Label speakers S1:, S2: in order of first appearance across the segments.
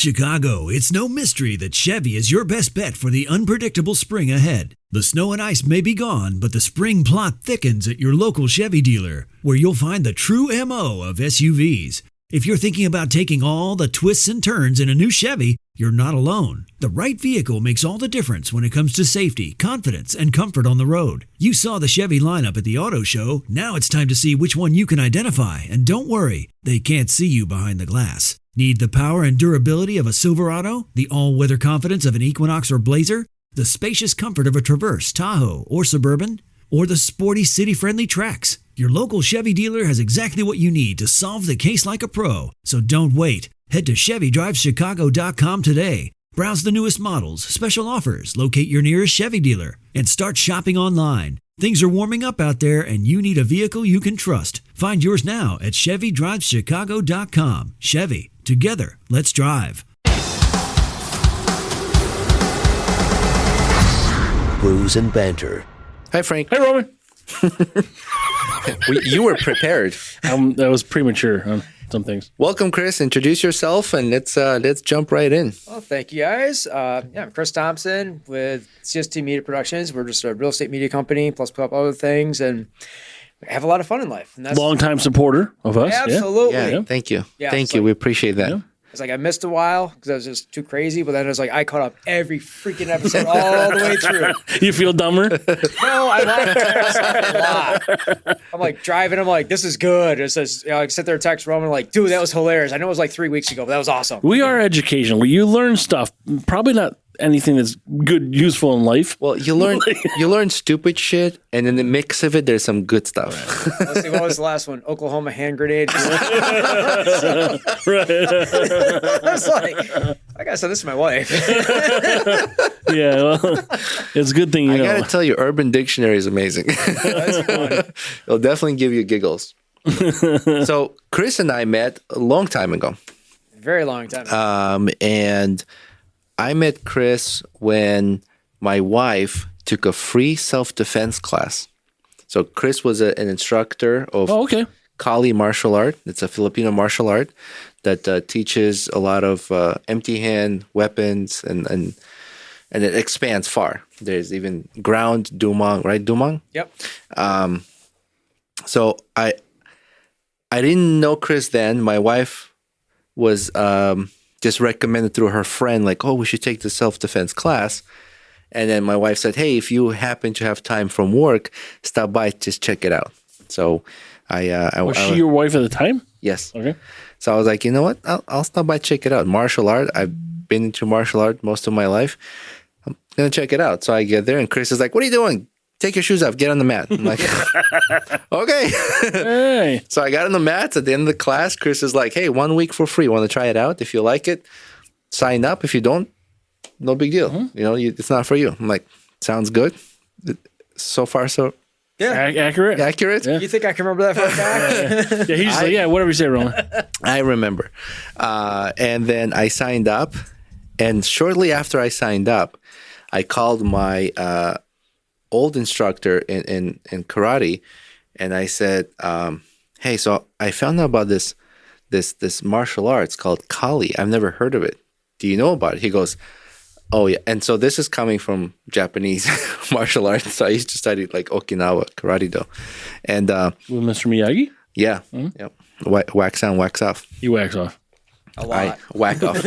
S1: Chicago, it's no mystery that Chevy is your best bet for the unpredictable spring ahead. The snow and ice may be gone, but the spring plot thickens at your local Chevy dealer, where you'll find the true MO of SUVs. If you're thinking about taking all the twists and turns in a new Chevy, you're not alone. The right vehicle makes all the difference when it comes to safety, confidence, and comfort on the road. You saw the Chevy lineup at the auto show. Now it's time to see which one you can identify. And don't worry, they can't see you behind the glass. Need the power and durability of a Silverado? The all-weather confidence of an Equinox or Blazer? The spacious comfort of a Traverse, Tahoe, or Suburban? Or the sporty city-friendly Trax? Your local Chevy dealer has exactly what you need to solve the case like a pro. So don't wait. Head to ChevyDriveChicago.com today. Browse the newest models, special offers, locate your nearest Chevy dealer, and start shopping online. Things are warming up out there, and you need a vehicle you can trust. Find yours now at ChevyDriveChicago.com. Chevy, together, let's drive.
S2: Brews and Banter.
S3: Hi, Frank.
S4: Hey, Roman.
S3: You were prepared.
S4: That was premature on some things.
S3: Welcome, Chris. Introduce yourself, and let's jump right in.
S5: Well, thank you, guys. I'm Chris Thompson with CST Media Productions. We're just a real estate media company, plus a couple other things, and we have a lot of fun in life. And that's
S4: Longtime supporter of us.
S5: Absolutely.
S3: Yeah, thank you.
S5: Yeah,
S3: thank you. We appreciate that.
S4: Yeah.
S5: It's like I missed a while because I was just too crazy, but then it was like I caught up every freaking episode all the way through.
S4: You feel dumber?
S5: No, I like myself a lot. I'm like driving. I'm like, this is good. It says, I sit there and text Roman like, dude, that was hilarious. I know it was like 3 weeks ago, but that was awesome.
S4: We are educational. You learn stuff. Probably not anything that's good, useful in life.
S3: Well, you learn stupid shit, and in the mix of it, there's some good stuff.
S5: Let's see, what was the last one? Oklahoma hand grenade.
S4: Right.
S5: I was like, I gotta send this to my wife.
S4: Yeah, well, it's a good thing you know.
S3: I gotta tell you, Urban Dictionary is amazing.
S5: That's fun.
S3: It'll definitely give you giggles. So Chris and I met a long time ago.
S5: Very long time.
S3: And I met Chris when my wife took a free self-defense class. So Chris was an instructor of Kali martial art. It's a Filipino martial art that teaches a lot of empty hand weapons and it expands far. There's even ground dumang, right? Dumang?
S5: Yep.
S3: So I didn't know Chris then. My wife was just recommended through her friend, like, oh, we should take the self-defense class. And then my wife said, hey, if you happen to have time from work, stop by, just check it out. So
S4: was she your wife at the time?
S3: Yes.
S4: Okay.
S3: So I was like, you know what? I'll stop by, check it out. Martial art. I've been into martial art most of my life. I'm going to check it out. So I get there and Chris is like, what are you doing? Take your shoes off, get on the mat. I'm like, okay.
S4: Hey.
S3: So I got on the mats. At the end of the class, Chris is like, hey, 1 week for free. Want to try it out? If you like it, sign up. If you don't, no big deal. Mm-hmm. You know, it's not for you. I'm like, sounds good. So far, so
S4: accurate.
S3: Accurate.
S5: You think I can remember that for a fact?
S4: Yeah, he's just like, yeah, whatever you say, Roman.
S3: I remember. And then I signed up. And shortly after I signed up, I called my old instructor in karate, and I said, hey, so I found out about this martial arts called Kali. I've never heard of it. Do you know about it? He goes, oh yeah. And so this is coming from Japanese martial arts. So I used to study like Okinawa karate do. And
S4: with Mr. Miyagi?
S3: Yeah. Mm-hmm. Yep. Wax on, wax off.
S4: You wax off.
S5: A lot.
S3: I whack off.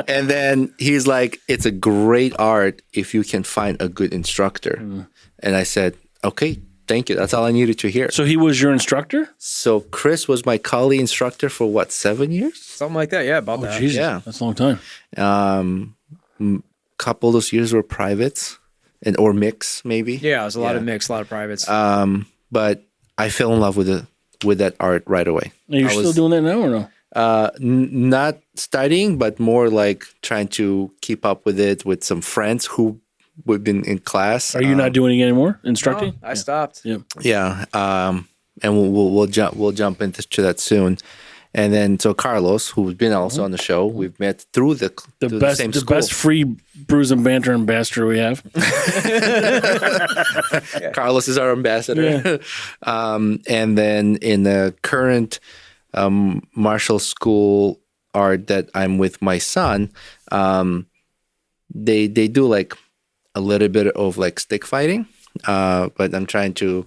S3: And then he's like, it's a great art if you can find a good instructor. Mm. And I said, okay, thank you. That's all I needed to hear.
S4: So he was your instructor?
S3: So Chris was my Kali instructor for what, 7 years?
S5: Something like that. Yeah, about that.
S4: Jesus.
S3: Yeah.
S4: That's a long time.
S3: Couple of those years were privates or mix maybe.
S5: Yeah, it was a lot of mix, a lot of privates.
S3: But I fell in love with that art right away.
S4: Are you still doing that now or no?
S3: Not studying, but more like trying to keep up with it with some friends who we've been in class.
S4: Are you not doing it anymore? Instructing?
S5: No, I stopped.
S4: Yeah.
S3: Yeah. And we'll jump into that soon. And then so Carlos, who's been also on the show, we've met through the same school.
S4: The best free Brews and Banter ambassador we have.
S3: Carlos is our ambassador. Yeah. And then in the current martial school art that I'm with my son, they do like a little bit of like stick fighting, but I'm trying to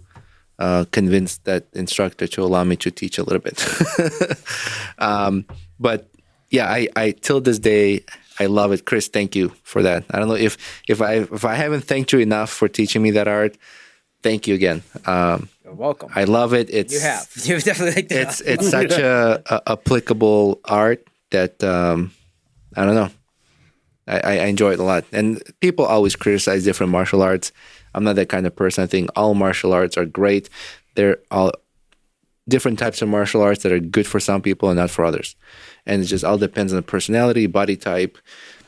S3: convince that instructor to allow me to teach a little bit. But yeah, I till this day I love it. Chris, thank you for that. I don't know if I haven't thanked you enough for teaching me that art. Thank you again.
S5: You're welcome.
S3: I love it.
S5: You've definitely liked it.
S3: It's such a applicable art that I don't know. I enjoy it a lot. And people always criticize different martial arts. I'm not that kind of person. I think all martial arts are great. They're all different types of martial arts that are good for some people and not for others. And it just all depends on the personality, body type,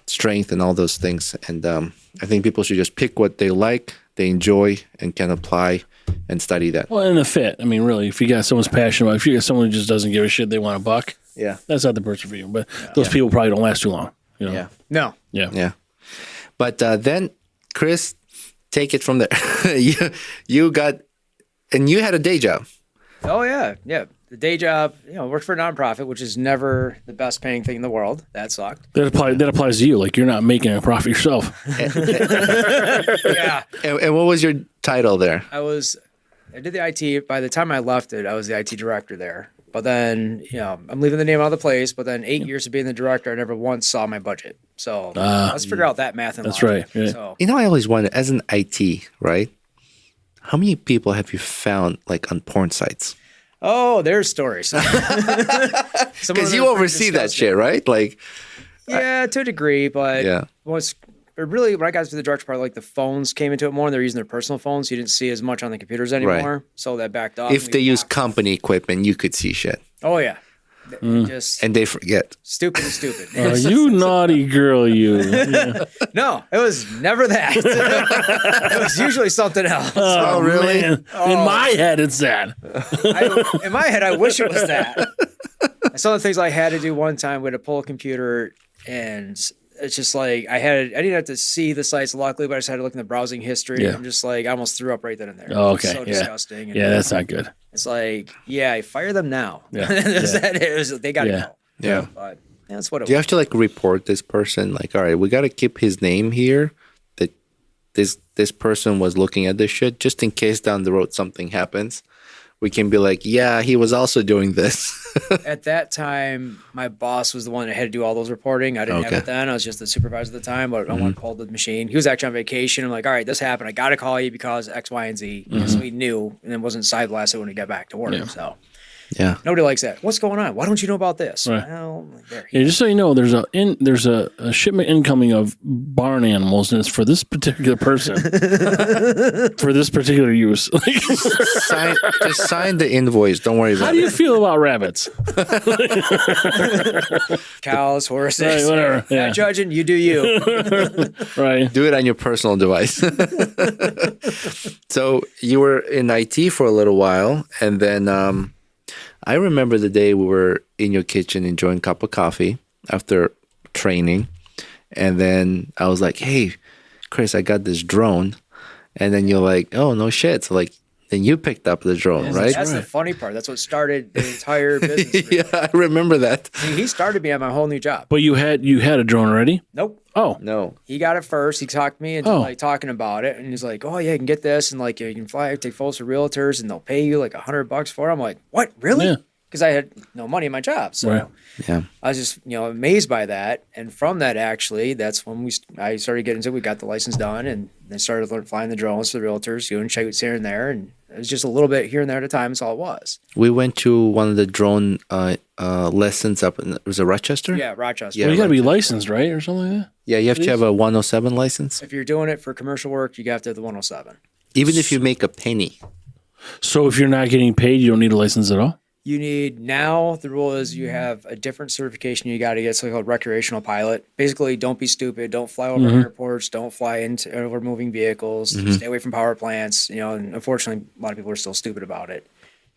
S3: strength, and all those things. And I think people should just pick what they like, they enjoy, and can apply and study that.
S4: Well, and the fit. I mean, really, if you got someone's passionate about it, if you got someone who just doesn't give a shit, they want a buck,
S3: Yeah.
S4: that's not the person for you. But those people probably don't last too long. You know?
S3: Yeah.
S5: No.
S4: Yeah.
S3: Yeah. But then, Chris, take it from there. you got, and you had a day job.
S5: Oh yeah. The day job, worked for a nonprofit, which is never the best paying thing in the world. That sucked.
S4: That applies to you. Like, you're not making a profit yourself.
S5: Yeah.
S3: And what was your title there?
S5: I did the IT. By the time I left it, I was the IT director there. But then, I'm leaving the name out of the place. But then 8 years of being the director, I never once saw my budget. So let's figure out that math and
S4: That's
S5: logic.
S4: right. Yeah.
S5: So
S3: I always wonder, as an IT, right? How many people have you found like on porn sites?
S5: oh, there's stories.
S3: Because you oversee that shit, right? Like,
S5: Yeah, to a degree, but
S3: Yeah.
S5: really when I got to the director part, like the phones came into it more, and they're using their personal phones. So you didn't see as much on the computers anymore. So that backed off.
S3: if they use company equipment, you could see shit.
S5: Oh yeah. Just
S3: And they forget.
S5: stupid.
S4: You naughty girl, you. Yeah.
S5: No, it was never that. It was usually something else.
S3: Oh, really?
S4: Man. In my head, it's that.
S5: In my head, I wish it was that. Some of the things I had to do one time, we had to pull a computer, and it's just like I didn't have to see the sites luckily, but I just had to look in the browsing history.
S4: Yeah.
S5: I'm just like, I almost threw up right then and there.
S4: Oh, okay.
S5: It's so
S4: Yeah.
S5: disgusting. And
S4: Yeah, that's not good.
S5: it's like, I fire them now.
S4: Yeah.
S5: They got to
S4: Yeah.
S5: go.
S3: Yeah.
S5: But that's what it
S3: Do you
S5: was.
S3: have to like report this person? Like, all right, we got to keep his name here. That this person was looking at this shit, just in case down the road something happens. We can be like, yeah, he was also doing this.
S5: At that time, my boss was the one that had to do all those reporting. I didn't have it then. I was just the supervisor at the time, but I went and pulled the machine. He was actually on vacation. I'm like, all right, this happened. I got to call you because X, Y, and Z. So he knew, and then wasn't side blasted when he got back to work.
S4: Yeah.
S5: So
S3: Yeah.
S5: nobody likes that. What's going on? Why don't you know about this?
S4: Right.
S5: Well, there.
S4: Yeah, just so you know, there's a shipment incoming of barn animals, and it's for this particular person, for this particular use.
S3: Just sign the invoice. Don't worry
S4: How
S3: about
S4: do you
S3: it.
S4: feel about rabbits?
S5: Cows, horses.
S4: Right, whatever. Yeah.
S5: Not judging. You do you.
S4: Right.
S3: Do it on your personal device. So you were in IT for a little while, and then I remember the day we were in your kitchen enjoying a cup of coffee after training, and then I was like, "Hey, Chris, I got this drone," and then you're like, "Oh, no shit!" So like, then you picked up the drone, right?
S5: That's the funny part. That's what started the entire business.
S3: Yeah, I remember that.
S5: He started me on my whole new job.
S4: But you had a drone already?
S5: Nope.
S4: Oh,
S3: No.
S5: He got it first. He talked me into
S4: Oh.
S5: like talking about it, and he's like, "Oh yeah, you can get this, and like you can fly, take photos for realtors, and they'll pay you like $100 for it." I'm like, "What? Really?"
S4: Yeah.
S5: Because I had no money in my job, so
S4: Right.
S3: Yeah.
S5: I was just amazed by that. And from that, actually, that's when I started getting into it. We got the license done, and then started flying the drones for the realtors, doing shoots here and there, and it was just a little bit here and there at a time. That's all it was.
S3: We went to one of the drone lessons up in, was it Rochester?
S5: Yeah, Rochester.
S3: Yeah.
S4: well, you got to be licensed, right, or something like that.
S3: Yeah, you have to have a 107 license.
S5: If you're doing it for commercial work, you have to have the 107.
S3: Even if you make a penny.
S4: So if you're not getting paid, you don't need a license at all.
S5: You need now. The rule is you have a different certification you got to get, something called recreational pilot. Basically, don't be stupid. Don't fly over airports. Don't fly over moving vehicles. Stay away from power plants. And unfortunately, a lot of people are still stupid about it.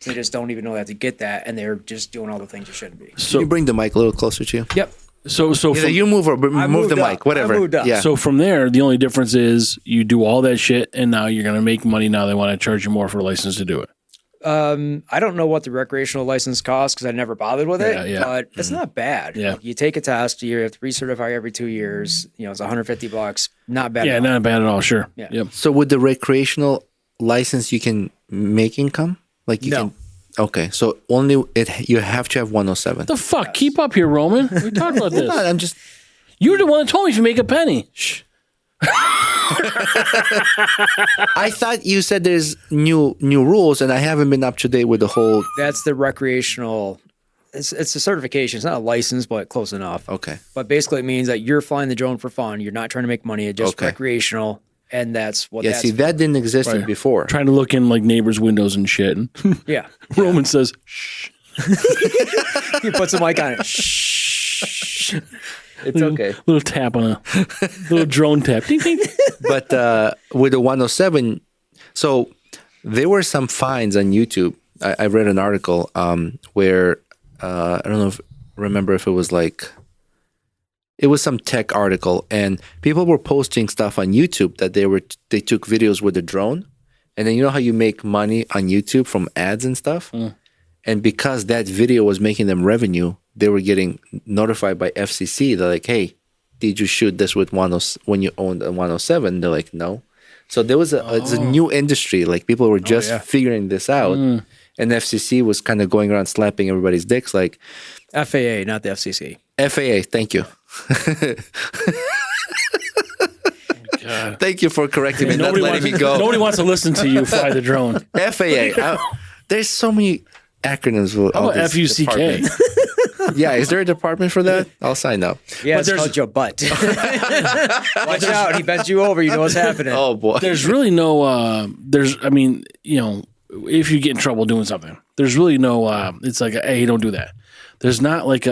S5: They just don't even know they have to get that, and they're just doing all the things you shouldn't be.
S3: Can
S4: So
S3: you bring the mic a little closer to you?
S5: Yep.
S4: so
S3: Either
S4: from,
S3: you move or move
S5: moved
S3: the
S5: up.
S3: mic, whatever.
S5: I moved up.
S3: Yeah.
S4: so from there, the only difference is you do all that shit, and now you're gonna make money. Now they want to charge you more for a license to do it.
S5: I don't know what the recreational license costs because I never bothered with it, but it's not bad.
S4: Yeah.
S5: You take a test, you have to recertify every 2 years. It's $150. Not bad.
S4: Yeah, not bad at all. Sure.
S5: Yeah.
S4: Yep.
S3: So with the recreational license, you can make income? Like you can. Okay, so only you have to have 107.
S4: The fuck? Keep up here, Roman. We talked about this.
S3: I'm just.
S4: You're the one that told me if you make a penny. Shh.
S3: I thought you said there's new rules, and I haven't been up to date with the whole.
S5: That's the recreational. It's a certification. It's not a license, but close enough.
S3: Okay.
S5: But basically, it means that you're flying the drone for fun. You're not trying to make money. It's just recreational, and that's what.
S3: Yeah.
S5: That's
S3: See, that didn't exist before.
S4: Trying to look in like neighbors' windows and shit.
S5: Yeah.
S4: Roman says, "Shh."
S5: He puts a mic on it. Shh.
S3: It's okay.
S4: Little tap on a little drone tap. Ding, ding.
S3: But with the 107, so there were some fines on YouTube. I read an article where I don't know remember if it was like it was some tech article, and people were posting stuff on YouTube that they took videos with a drone, and then you know how you make money on YouTube from ads and stuff, and because that video was making them revenue, they were getting notified by FCC. They're like, "Hey, did you shoot this with when you owned a 107?" They're like, "No." So there was it's a new industry. Like people were just figuring this out, and FCC was kind of going around slapping everybody's dicks. Like
S5: FAA, not the FCC.
S3: FAA, thank you.
S4: God.
S3: Thank you for correcting me, not letting me go.
S4: Nobody wants to listen to you fly the drone.
S3: FAA. There's so many acronyms.
S4: How about FUCK?
S3: Yeah, is there a department for that? I'll sign up.
S5: Yeah, it's called your butt. Watch out. He bends you over. You know what's happening.
S3: Oh, boy.
S4: There's really no, if you get in trouble doing something, there's really no, it's like, hey, don't do that. There's not like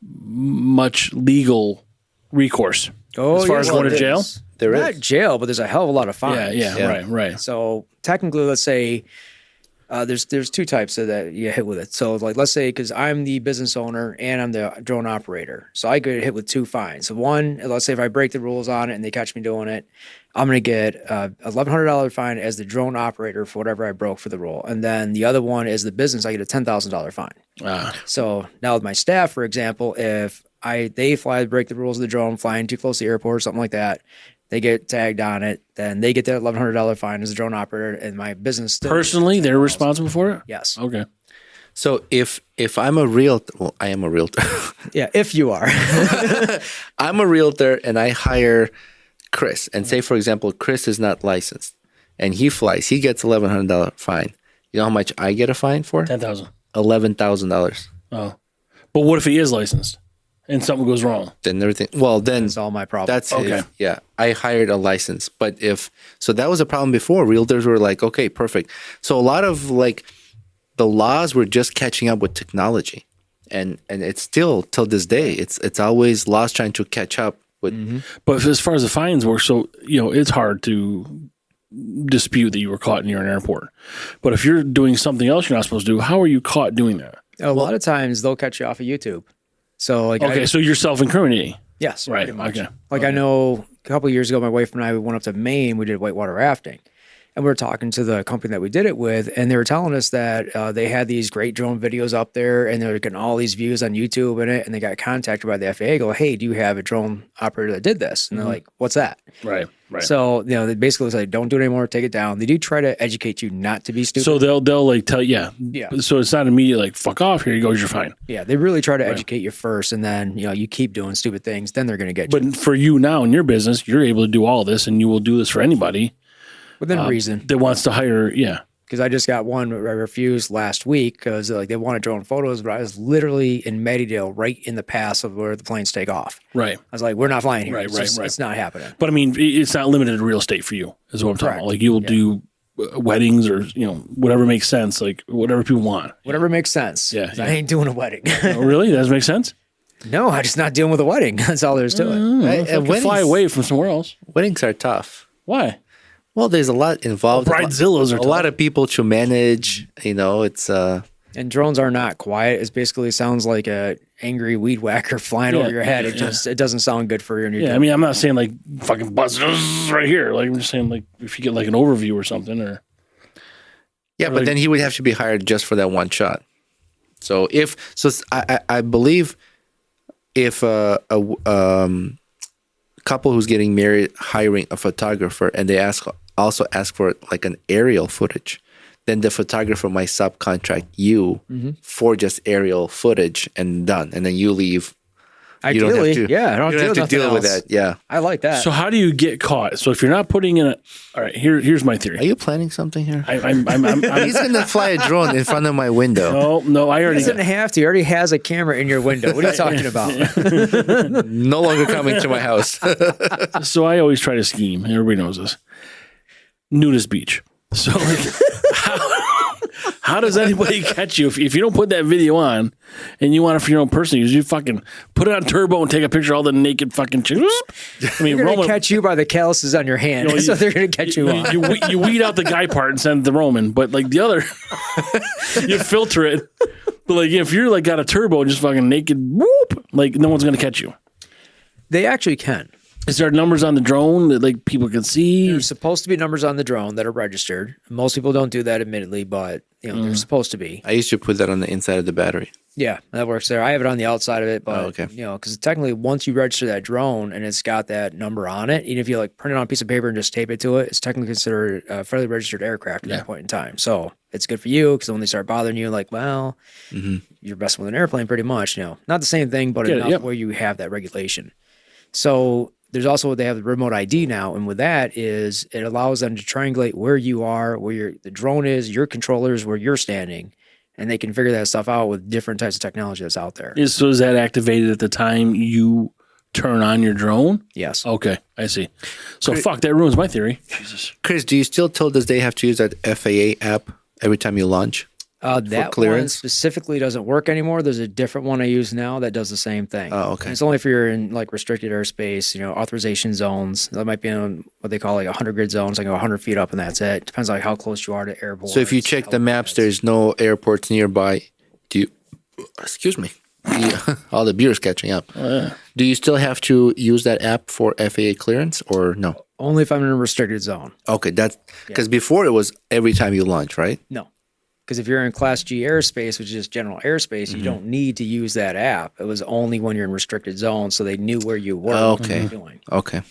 S4: much legal recourse as far as going to jail.
S3: There
S5: Not
S3: is.
S5: jail, but there's a hell of a lot of fines.
S4: Yeah. Right.
S5: So technically, let's say there's two types of that you hit with it. So like, let's say, because I'm the business owner and I'm the drone operator, so I get hit with two fines. So one, let's say if I break the rules on it and they catch me doing it, I'm going to get a $1,100 fine as the drone operator for whatever I broke for the rule. And then the other one is the business, I get a $10,000 fine. So now with my staff, for example, if they break the rules of the drone, flying too close to the airport or something like that, they get tagged on it, then they get that $1,100 fine as a drone operator, and my business still
S4: Personally, they're responsible for it?
S5: Yes.
S4: Okay.
S3: So if I'm a realtor, well, I am a realtor.
S5: Yeah, if you are.
S3: I'm a realtor and I hire Chris, and say, for example, Chris is not licensed and he flies, he gets $1,100 fine. You know how much I get a fine for?
S4: $10,000.
S3: $11,000.
S4: Oh. But what if he is licensed and something goes wrong?
S3: Then everything, well, then
S5: It's all my problem.
S3: that's
S4: Okay.
S3: his, yeah. I hired a license, but so that was a problem before. Realtors were like, okay, perfect. So a lot of like the laws were just catching up with technology, and it's still till this day. It's always laws trying to catch up with.
S4: But as far as the fines work, so, it's hard to dispute that you were caught and you're in an airport. But if you're doing something else you're not supposed to do, how are you caught doing that?
S5: A lot of times they'll catch you off of YouTube. So like,
S4: Okay, so you're self-incriminating.
S5: yes,
S4: Right.
S5: pretty much.
S4: Okay.
S5: Like I know a couple of years ago, my wife and I went up to Maine. We did whitewater rafting, and we were talking to the company that we did it with, and they were telling us that they had these great drone videos up there, and they're getting all these views on YouTube in it, and they got contacted by the FAA. Go, hey, do you have a drone operator that did this? And they're like, what's that?
S4: Right.
S5: So they basically say, don't do it anymore, take it down. They do try to educate you not to be stupid.
S4: So they'll like tell you,
S5: Yeah.
S4: So it's not immediate like fuck off. Here you go. You're fine.
S5: Yeah, they really try to educate you first, and then you keep doing stupid things, then they're going to get you
S4: But for you now in your business, you're able to do all this, and you will do this for anybody
S5: within reason.
S4: that wants to hire. Yeah.
S5: Because I just got one where I refused last week because they wanted drone photos, but I was literally in Medidale, right in the pass of where the planes take off.
S4: Right.
S5: I was like, we're not flying here.
S4: Right,
S5: It's
S4: right,
S5: just-
S4: right.
S5: It's not happening.
S4: But I mean, it's not limited to real estate for you, is what I'm talking
S5: Correct.
S4: about. Like you'll do weddings or whatever makes sense, like whatever people want.
S5: Whatever makes sense.
S4: Yeah,
S5: 'Cause
S4: yeah.
S5: I ain't doing a wedding.
S4: Oh, really? That does make sense.
S5: No, I'm just not dealing with a wedding. That's all there is to it.
S3: And
S4: You can fly away from somewhere else.
S3: Weddings are tough.
S4: Why?
S3: Well, there's a lot involved.
S4: Bridezillas are
S3: a lot of people to manage. It's
S5: And drones are not quiet. It basically sounds like a angry weed whacker flying over your head. It doesn't sound good for you.
S4: Yeah, I mean, I'm not saying like fucking buzz right here. Like I'm just saying like if you get like an overview or something or.
S3: Yeah, but then he would have to be hired just for that one shot. So I believe if a couple who's getting married hiring a photographer and they also ask for like an aerial footage, then the photographer might subcontract you for just aerial footage and done, and then you leave.
S5: Ideally,
S3: you don't have to,
S5: yeah, I don't
S3: you don't have to deal with that. Yeah.
S5: I like that.
S4: So how do you get caught? So if you're not putting in all right, here's my theory.
S3: Are you planning something here?
S4: I'm
S3: He's gonna fly a drone in front of my window.
S4: no, I
S5: he
S4: already
S5: doesn't have to. He already has a camera in your window. What are you talking about?
S3: No longer coming to my house.
S4: So I always try to scheme. Everybody knows this. Nudist beach. So like, how does anybody catch you if you don't put that video on and you want it for your own personal use? You fucking put it on turbo and take a picture of all the naked fucking chicks. I mean,
S5: They're going
S4: Roman,
S5: to catch you by the calluses on your hand. That's what they're going to catch you on.
S4: you weed out the guy part and send it to Roman, but like the other, you filter it. But like if you're like got a turbo and just fucking naked, whoop, like no one's going to catch you.
S5: They actually can.
S4: Is there numbers on the drone that like people can see?
S5: There's supposed to be numbers on the drone that are registered. Most people don't do that, admittedly, but they're supposed to be.
S3: I used to put that on the inside of the battery.
S5: Yeah, that works there. I have it on the outside of it, but
S3: okay.
S5: Because technically, once you register that drone and it's got that number on it, even if you like print it on a piece of paper and just tape it to it, it's technically considered a fairly registered aircraft at that point in time. So it's good for you because when they start bothering you, like, well, you're messing with an airplane, pretty much. Not the same thing, but enough where you have that regulation. So there's also they have the remote ID now, and with that is it allows them to triangulate where you are, where the drone is, your controllers, where you're standing. And they can figure that stuff out with different types of technology that's out there.
S4: So is that activated at the time you turn on your drone?
S5: Yes.
S4: Okay, I see. So fuck, that ruins my theory. Jesus.
S3: Chris, do you still till this day have to use that FAA app every time you launch?
S5: That
S3: clearance?
S5: one specifically doesn't work anymore. There's a different one I use now that does the same thing.
S3: Oh, okay.
S5: And it's only if you're in like restricted airspace, authorization zones. That might be in what they call like 100 grid zones, like 100 feet up, and that's it. Depends on how close you are to airports.
S3: So if you check the maps, there's no airports nearby. Excuse me. All the beer's catching up.
S4: Oh, yeah.
S3: Do you still have to use that app for FAA clearance or no?
S5: Only if I'm in a restricted zone.
S3: Okay, that's because before it was every time you launch, right?
S5: No. Because if you're in Class G airspace, which is general airspace, you don't need to use that app. It was only when you're in restricted zones, so they knew where you were.
S3: Okay.
S5: What you were doing.
S3: Okay.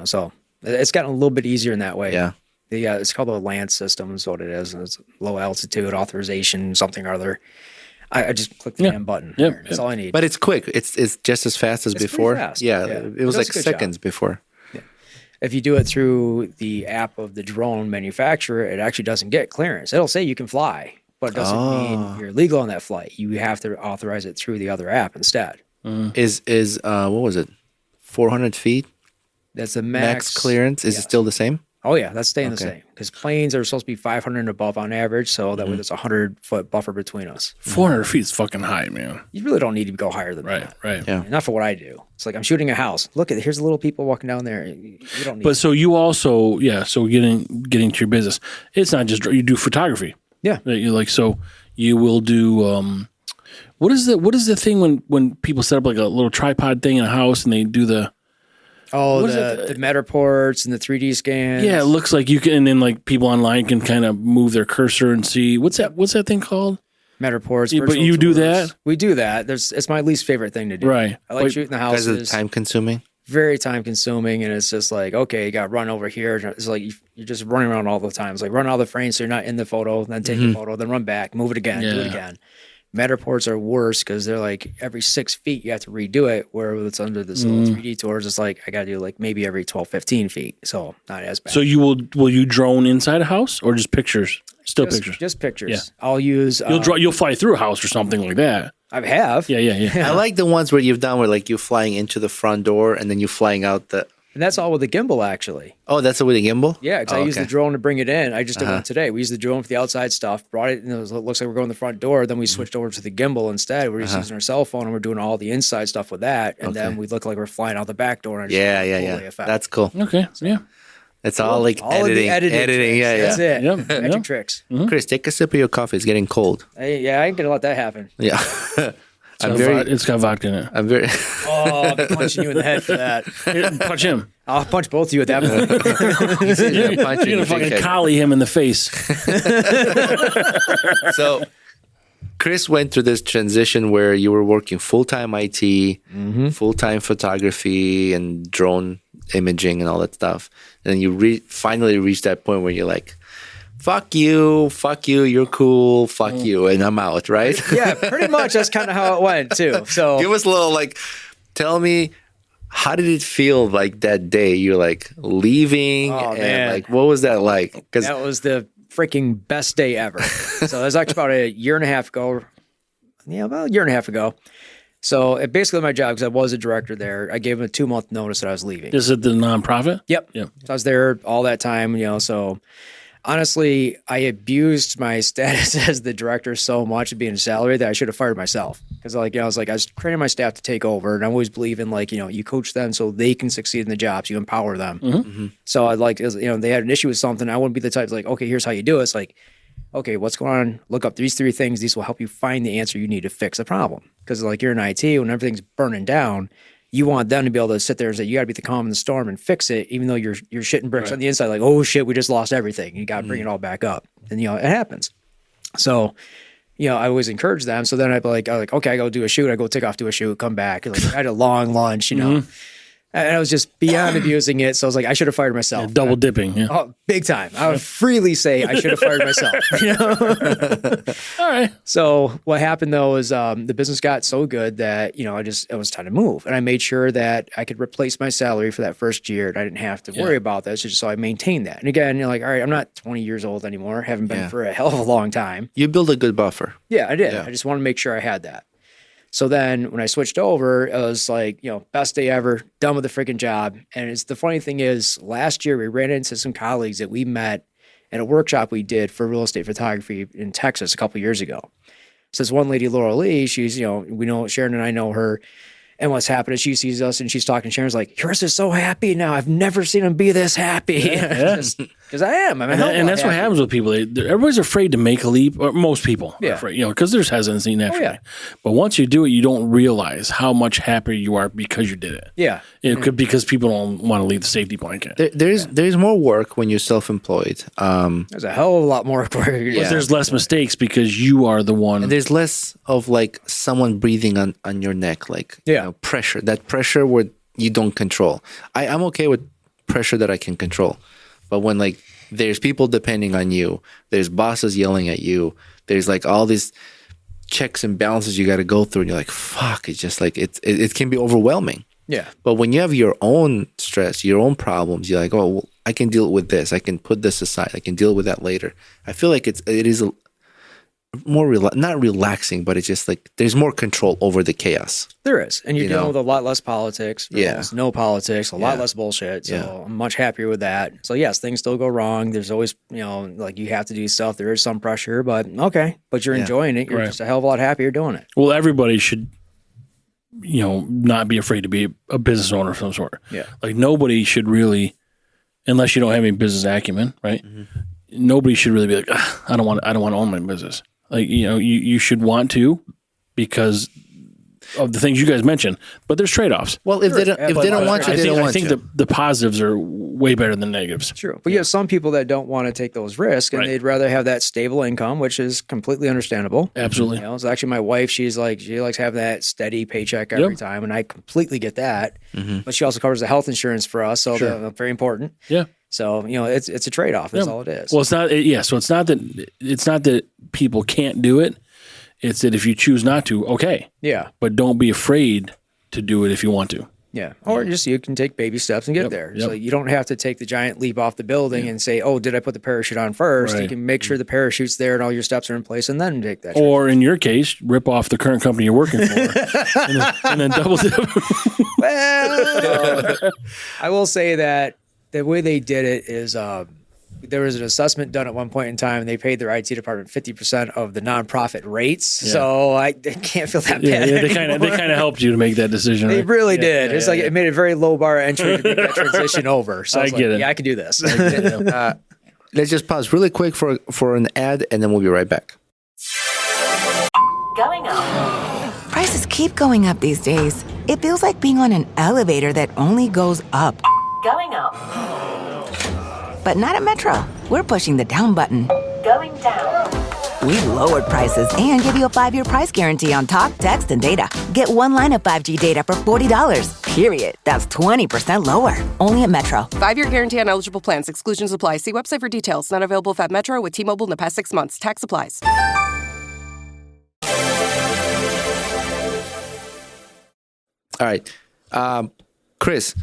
S5: So it's gotten a little bit easier in that way.
S3: Yeah.
S5: It's called the LANC system is what it is. It's low altitude authorization, something or other. I just click the damn button.
S4: Yep.
S5: That's all I need.
S3: But it's quick. It's just as fast as before.
S5: pretty fast.
S3: Yeah,
S5: Yeah.
S3: it was
S5: It
S3: like
S5: does a good
S3: seconds before.
S5: If you do it through the app of the drone manufacturer, it actually doesn't get clearance. It'll say you can fly, but it doesn't mean you're legal on that flight. You have to authorize it through the other app instead.
S3: Is what was it? 400 feet
S5: That's the
S3: max clearance. Is it still the same?
S5: Oh yeah, that's staying the same because planes are supposed to be 500 and above on average, so that way there's a 100-foot buffer between us.
S4: 400 feet is fucking high, man.
S5: You really don't need to go higher than that.
S4: Right.
S3: Yeah.
S5: Not for what I do. It's like I'm shooting a house. Look at it. Here's the little people walking down there. You don't need.
S4: But so you also, so getting to your business, it's not just you do photography.
S5: Yeah.
S4: You like so you will do what is the thing when people set up like a little tripod thing in a house and they do the
S5: the Matterports and the 3D scans.
S4: it looks like you can, and then like people online can kind of move their cursor and see what's that thing called?
S5: Matterports.
S4: Yeah, but
S5: virtual
S4: you do
S5: tours.
S4: that?
S5: We do that. It's my least favorite thing to do.
S4: Right.
S5: I like shooting the
S3: Because
S5: houses.
S3: it's time consuming.
S5: Very time consuming, and it's just like, okay, you got to run over here. It's like you're just running around all the time. It's like run all the frames so you're not in the photo, then take the photo, then run back, move it again, do it again. Matterports are worse because they're like every 6 feet you have to redo it, where it's under this little 3D tours, it's like I got to do like maybe every 12, 15 feet. So not as bad.
S4: So will you drone inside a house or just pictures? Still pictures.
S5: Just pictures.
S4: Yeah.
S5: I'll use.
S4: You'll fly through a house or something like that.
S5: I have.
S4: Yeah.
S3: I like the ones where you've done where like you flying into the front door and then you flying out the.
S5: And that's all with the gimbal, actually.
S3: Oh, that's with a gimbal?
S5: Yeah, because I use the drone to bring it in. I just did one today. We used the drone for the outside stuff, brought it, and it looks like we're going the front door. Then we switched over to the gimbal instead. We're just using our cell phone, and we're doing all the inside stuff with that. And then we look like we're flying out the back door. And
S3: Yeah. That's cool.
S4: Okay. Yeah.
S3: It's all like
S5: all of the
S3: editing.
S5: tricks.
S3: Yeah.
S5: That's it.
S4: Yep,
S5: Magic
S4: yep.
S5: tricks.
S3: Chris, take a sip of your coffee. It's getting cold.
S5: I ain't going to let that happen.
S3: Yeah.
S4: It's got vodka in it.
S3: I'm very.
S5: Oh, I'll be punching you in the head for that.
S4: Punch him.
S5: I'll punch both of you at that point.
S4: You're gonna fucking collie him in the face.
S3: So Chris went through this transition where you were working full-time IT, full-time photography and drone imaging and all that stuff. And then you finally reached that point where you're like, fuck you, you're cool, fuck you, and I'm out, right?
S5: Yeah, pretty much. That's kind of how it went too. So
S3: Give us a little, tell me, how did it feel like that day? You're like leaving,
S5: man.
S3: like, what was that like? Because
S5: that was the freaking best day ever. So it was actually about a year and a half ago. Yeah, about a year and a half ago. So it basically my job, because I was a director there, I gave him a 2-month notice that I was leaving.
S4: This is the nonprofit?
S5: Yep.
S4: Yep.
S5: So I was there all that time, so honestly, I abused my status as the director so much of being a salary that I should have fired myself. Because I was training my staff to take over, and I always believe in you coach them so they can succeed in the jobs, you empower them. So I they had an issue with something. I wouldn't be the type okay, here's how you do it. It's like, okay, what's going on? Look up these 3 things. These will help you find the answer you need to fix the problem. Because you're in IT, when everything's burning down, you want them to be able to sit there and say, you got to be the calm in the storm and fix it, even though you're shitting bricks on the inside. Like, oh shit, we just lost everything. You got to bring it all back up. And, it happens. So, I always encourage them. So then I'd be like, okay, I go do a shoot. I go take off, do a shoot, come back. I had a long lunch, And I was just beyond abusing it. So I was like, I should have fired myself.
S4: Yeah, double dipping. Yeah.
S5: Oh, big time. I would freely say I should have fired myself.
S4: All right.
S5: So what happened though is the business got so good that, it was time to move. And I made sure that I could replace my salary for that first year. And I didn't have to worry about that. So I maintained that. And again, you're like, all right, I'm not 20 years old anymore. Haven't been for a hell of a long time.
S3: you build a good buffer.
S5: Yeah, I did.
S3: Yeah.
S5: I just wanted to make sure I had that. So then when I switched over, it was like, best day ever, done with the freaking job. And the funny thing is, last year we ran into some colleagues that we met at a workshop we did for real estate photography in Texas a couple years ago. So this one lady, Laura Lee, she's, we know Sharon and I know her. And what's happened is she sees us and she's talking to Sharon's like, Chris is so happy now. I've never seen him be this happy. Because I am. And
S4: that's what happens with people. Everybody's afraid to make a leap, or most people are afraid, because there's hesitancy naturally.
S5: Oh, yeah.
S4: But once you do it, you don't realize how much happier you are because you did it.
S5: Yeah.
S4: It could because people don't want to leave the safety blanket.
S3: There's more work when you're self-employed.
S5: There's a hell of a lot more.
S4: There's less mistakes because you are the one.
S3: And there's less of someone breathing on your neck, pressure. That pressure where you don't control. I'm okay with pressure that I can control. But when there's people depending on you, there's bosses yelling at you, there's all these checks and balances you got to go through, and you're like, fuck, it's just it can be overwhelming.
S5: Yeah.
S3: But when you have your own stress, your own problems, you're like, oh, well, I can deal with this. I can put this aside. I can deal with that later. I feel like it is more not relaxing, but it's just there's more control over the chaos.
S5: There is. And you're dealing with a lot less politics. Almost no politics, a lot less bullshit. So I'm much happier with that. So yes, things still go wrong. There's always, you have to do stuff. There is some pressure, but okay. But you're enjoying it. You're just a hell of a lot happier doing it.
S4: Well, everybody should, not be afraid to be a business owner of some sort.
S5: Yeah.
S4: Nobody should really, unless you don't have any business acumen, right? Mm-hmm. Nobody should really be like, I don't want to own my business. You should want to because of the things you guys mentioned, but there's trade-offs.
S3: Well, if they don't want to, they don't want to.
S4: I think the positives are way better than negatives.
S5: True. But you have some people that don't want to take those risks and they'd rather have that stable income, which is completely understandable.
S4: Absolutely.
S5: So actually my wife, she likes having that steady paycheck every time. And I completely get that, but she also covers the health insurance for us. So that's very important.
S4: Yeah.
S5: So, it's a trade-off. That's all it is.
S4: Well, so it's not that people can't do it. It's that if you choose not to, okay.
S5: Yeah.
S4: But don't be afraid to do it if you want to.
S5: Yeah. Or just you can take baby steps and get there. So you don't have to take the giant leap off the building and say, oh, did I put the parachute on first?
S4: Right.
S5: You can make sure the parachute's there and all your steps are in place and then take that.
S4: Or in your case, rip off the current company you're working for and then double dip.
S5: Well, I will say that the way they did it is there was an assessment done at one point in time, and they paid their IT department 50% of the nonprofit rates. Yeah. So I can't feel that bad.
S4: Yeah, they kind of helped you to make that decision.
S5: They really did. It's it made a very low bar entry to make that transition over. So I get it. Yeah, I can do this.
S3: Let's just pause really quick for an ad, and then we'll be right back.
S6: Going up. Prices keep going up these days. It feels like being on an elevator that only goes up. Going up.
S7: But not at Metro. We're pushing the down button.
S6: Going down.
S7: We've lowered prices and give you a 5-year price guarantee on talk, text, and data. Get one line of 5G data for $40. Period. That's 20% lower. Only at Metro.
S8: 5-year guarantee on eligible plans. Exclusions apply. See website for details. Not available at Metro with T-Mobile in the past 6 months. Tax applies.
S3: All right. Chris,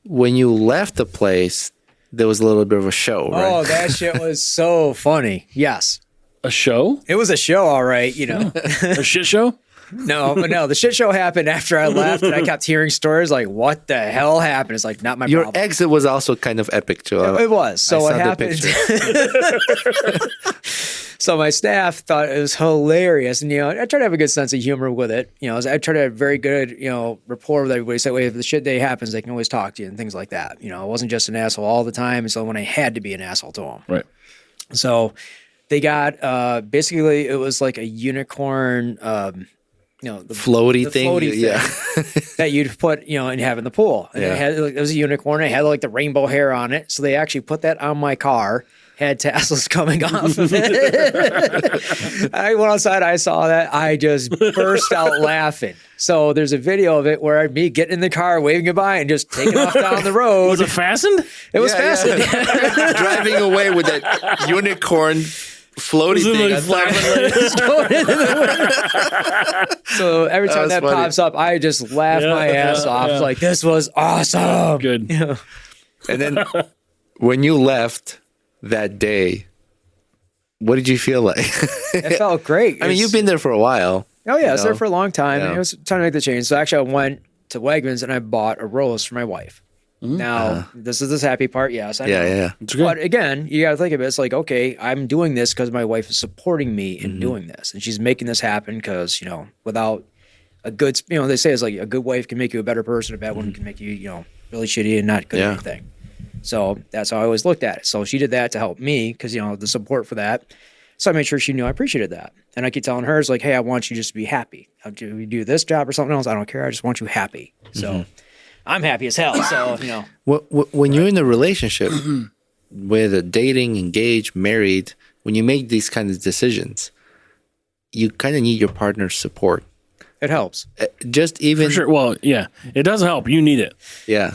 S3: when you left the place, there was a little bit of a show, right?
S5: Oh, that shit was so funny. Yes.
S4: A show?
S5: It was a show, all right, you know.
S4: A shit show?
S5: No, the shit show happened after I left, and I kept hearing stories like, what the hell happened? It's like, not my
S3: Your
S5: problem.
S3: exit was also kind of epic, too.
S5: It was. So
S3: I
S5: what
S3: saw the
S5: happened? So my staff thought it was hilarious, and I try to have a good sense of humor with it. I try to have very good, rapport with everybody. So if the shit day happens, they can always talk to you and things like that. I wasn't just an asshole all the time, and so when I had to be an asshole to them,
S4: Right.
S5: So they got basically it was like a unicorn. The
S3: floaty thing, yeah,
S5: that you'd put, and have in the pool. And it was a unicorn. It had like the rainbow hair on it. So they actually put that on my car, had tassels coming off of it. I went outside, I saw that. I just burst out laughing. So there's a video of it where me getting in the car, waving goodbye, and just taking off down the road.
S4: Was it fastened?
S5: It was fastened.
S3: Driving away with that unicorn floaty thing.
S5: So every time that
S3: funny.
S5: pops up, I just laugh my ass off.
S4: yeah.
S5: Like, this was awesome.
S4: Good.
S3: And then when you left that day, what did you feel like?
S5: It felt great.
S3: I mean, you've been there for a while.
S5: Oh, yeah. I was there for a long time.
S3: Yeah.
S5: And it was time to make the change. So actually, I went to Wegmans and I bought a rose for my wife. Now, this is this happy part. Yes, I know.
S3: Yeah.
S5: But again, you got to think of it. It's like, okay, I'm doing this because my wife is supporting me in doing this. And she's making this happen because, without a good, they say it's like a good wife can make you a better person. A bad one can make you, really shitty and not good at anything. So that's how I always looked at it. So she did that to help me because, the support for that. So I made sure she knew I appreciated that. And I keep telling her, it's like, hey, I want you just to be happy. Do you do this job or something else? I don't care. I just want you happy. So I'm happy as hell. So,
S3: When you're in a relationship, whether dating, engaged, married, when you make these kinds of decisions, you kind of need your partner's support.
S5: it helps.
S3: Just even,
S4: For sure. Well, yeah. It doesn't help. You need it.
S3: yeah.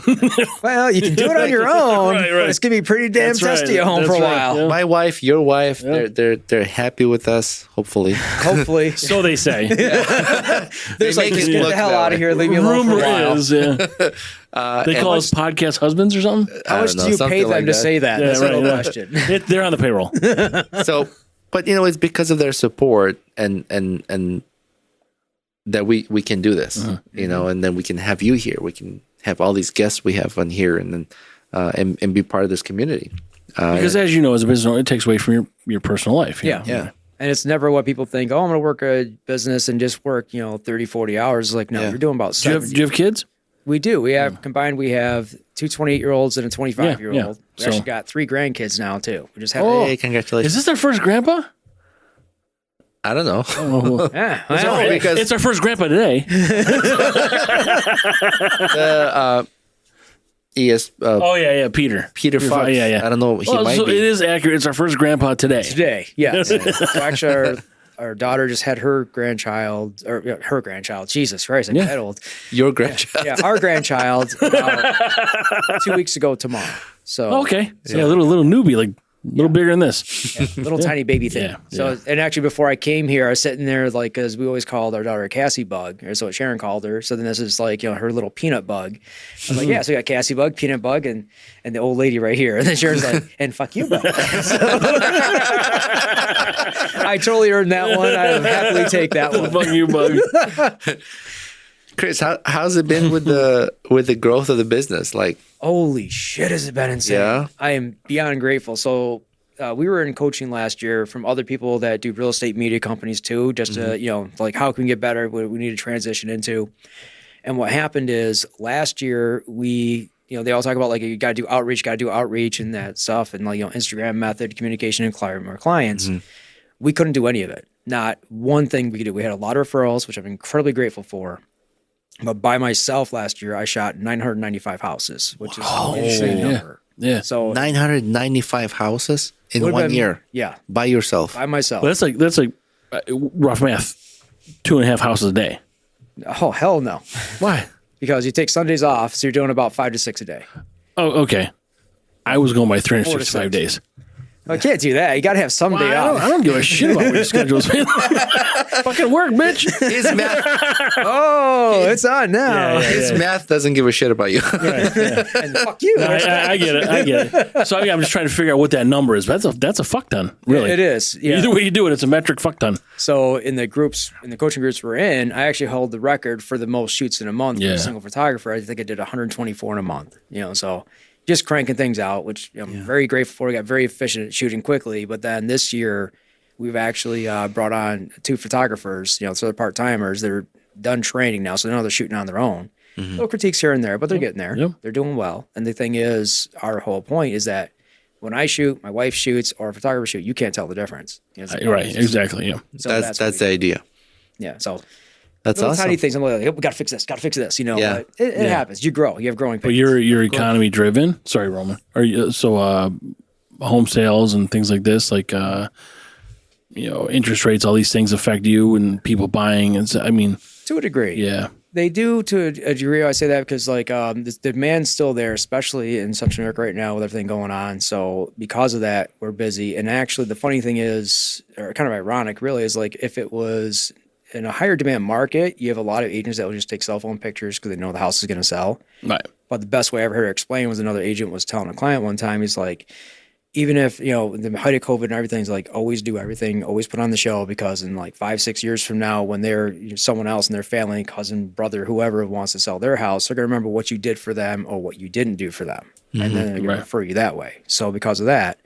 S5: Well, you can do it on your own,
S4: Right.
S5: but it's going to be pretty damn
S4: That's right.
S5: testy at home
S4: That's
S5: for a
S4: right.
S5: while.
S4: Yeah.
S3: My wife, your wife, they're happy with us. Hopefully,
S5: Hopefully.
S4: So they say.
S5: There's like,
S3: make
S5: just
S3: it
S5: get the
S3: look
S5: hell
S3: that
S5: out of
S3: way.
S5: here. Leave me alone for a
S4: Rumor
S5: while.
S4: is, they call us podcast husbands or something.
S5: How much
S3: don't know,
S5: do you pay
S3: something
S5: them
S3: like
S5: to
S3: that.
S5: say that?
S4: Yeah,
S5: That's
S4: right,
S5: a real
S4: yeah.
S5: question.
S4: They're on the payroll.
S3: so, but it's because of their support and that we can do this, and then we can have you here. We can have all these guests we have on here, and then and be part of this community.
S4: Because as you know, as a business owner, it takes away from your personal life. you
S5: Yeah.
S4: know?
S3: Yeah.
S5: And it's never what people think, oh, I'm going to work a business and just work, 30, 40 hours. It's like, no,
S3: Yeah.
S5: you're doing about
S4: Do you
S5: 70.
S4: have kids?
S5: We do. We have combined, we have two 28-year-olds and a 25-year-old.
S4: Yeah.
S5: We
S4: So-
S5: actually got 3 grandkids now, too. We just had
S3: Hey, congratulations!
S4: Is this their first grandpa?
S3: I don't know.
S5: Yeah,
S3: No,
S5: well,
S3: because
S4: It's our first grandpa today. Peter.
S3: Peter Fox.
S4: Yeah.
S3: I don't know. He
S4: Well,
S3: might
S4: so
S3: be.
S4: it is accurate. It's our first grandpa today.
S5: today, yes. So actually, our daughter just had her grandchild, Jesus Christ, I'm that old.
S3: Your grandchild.
S5: Yeah, our grandchild about 2 weeks ago tomorrow. So
S4: Okay. So a little newbie, like a little bigger than this.
S5: little tiny baby thing.
S4: Yeah,
S5: So, and actually, before I came here, I was sitting there like, as we always called our daughter Cassie Bug, or so Sharon called her. So then this is like, her little peanut bug. I was like, yeah, so we got Cassie Bug, peanut bug, and the old lady right here. And then Sharon's like, and fuck you, bug. So, I totally earned that one. I would happily take that one.
S4: Fuck you, bug.
S3: Chris, how's it been with the growth of the business? Like,
S5: Holy shit, has it been insane?
S3: Yeah?
S5: I am beyond grateful. So we were in coaching last year from other people that do real estate media companies too, just to, like how can we get better, what we need to transition into. And what happened is last year they all talk about like you got to do outreach and that stuff and like, Instagram method, communication and acquiring more clients. We couldn't do any of it. Not one thing we could do. We had a lot of referrals, which I'm incredibly grateful for. But by myself last year, I shot 995 houses, which is an insane number.
S4: Yeah.
S5: So
S3: 995 houses in
S5: Would've
S3: 1
S5: been-
S3: year.
S5: yeah.
S3: By yourself.
S5: by myself.
S4: Well, that's like rough math. 2.5 houses a day.
S5: Oh, hell no.
S4: Why?
S5: Because you take Sundays off, so you're doing about 5 to 6 a day.
S4: Oh, okay. I was going by
S5: 4 to
S4: 365
S5: 6.
S4: days.
S5: I can't do that. You got to have some day off.
S4: I don't give a shit about what your schedule's been. Fucking work, bitch.
S3: His math,
S5: Oh, it's on now.
S3: his math doesn't give a shit about you.
S5: And fuck you.
S4: I get it. So I'm just trying to figure out what that number is. That's a fuck ton, really.
S5: It is. Yeah.
S4: Either way you do it, it's a metric fuck ton.
S5: So in the coaching groups we're in, I actually held the record for the most shoots in a month for
S4: Yeah.
S5: a single photographer. I think I did 124 in a month. So just cranking things out, which I'm very grateful for. I got very efficient at shooting quickly. But then this year, we've actually brought on 2 photographers, so they're part-timers. They're done training now, so now they're shooting on their own. Little critiques here and there, but they're getting there.
S4: Yep.
S5: They're doing well. And the thing is, our whole point is that when I shoot, my wife shoots, or a photographer shoot, you can't tell the difference.
S4: Right, exactly, yeah.
S5: So
S3: That's
S5: what
S3: the
S5: we-
S3: idea.
S5: Yeah, so
S3: That's
S5: little
S3: awesome.
S5: tiny things. I'm like, we got to fix this.
S3: Yeah.
S5: But it happens. You grow. You have growing
S4: But
S5: pains.
S4: you're economy driven. Sorry, Roman. Are you home sales and things like this, like interest rates, all these things affect you and people buying. And so, I mean,
S5: to a degree.
S4: yeah.
S5: They do to a degree. I say that because the demand's still there, especially in Central New York right now with everything going on. So because of that, we're busy. And actually, the funny thing is, or kind of ironic, really, is like if it was in a higher demand market, you have a lot of agents that will just take cell phone pictures because they know the house is going to sell.
S4: Right.
S5: But the best way I ever heard it explained was another agent was telling a client one time, he's like, even if, the height of COVID and everything's like, always do everything, always put on the show, because in like 5-6 years from now, when they're someone else in their family, cousin, brother, whoever wants to sell their house, they're going to remember what you did for them or what you didn't do for them. And then they're going to refer you that way. So because of that,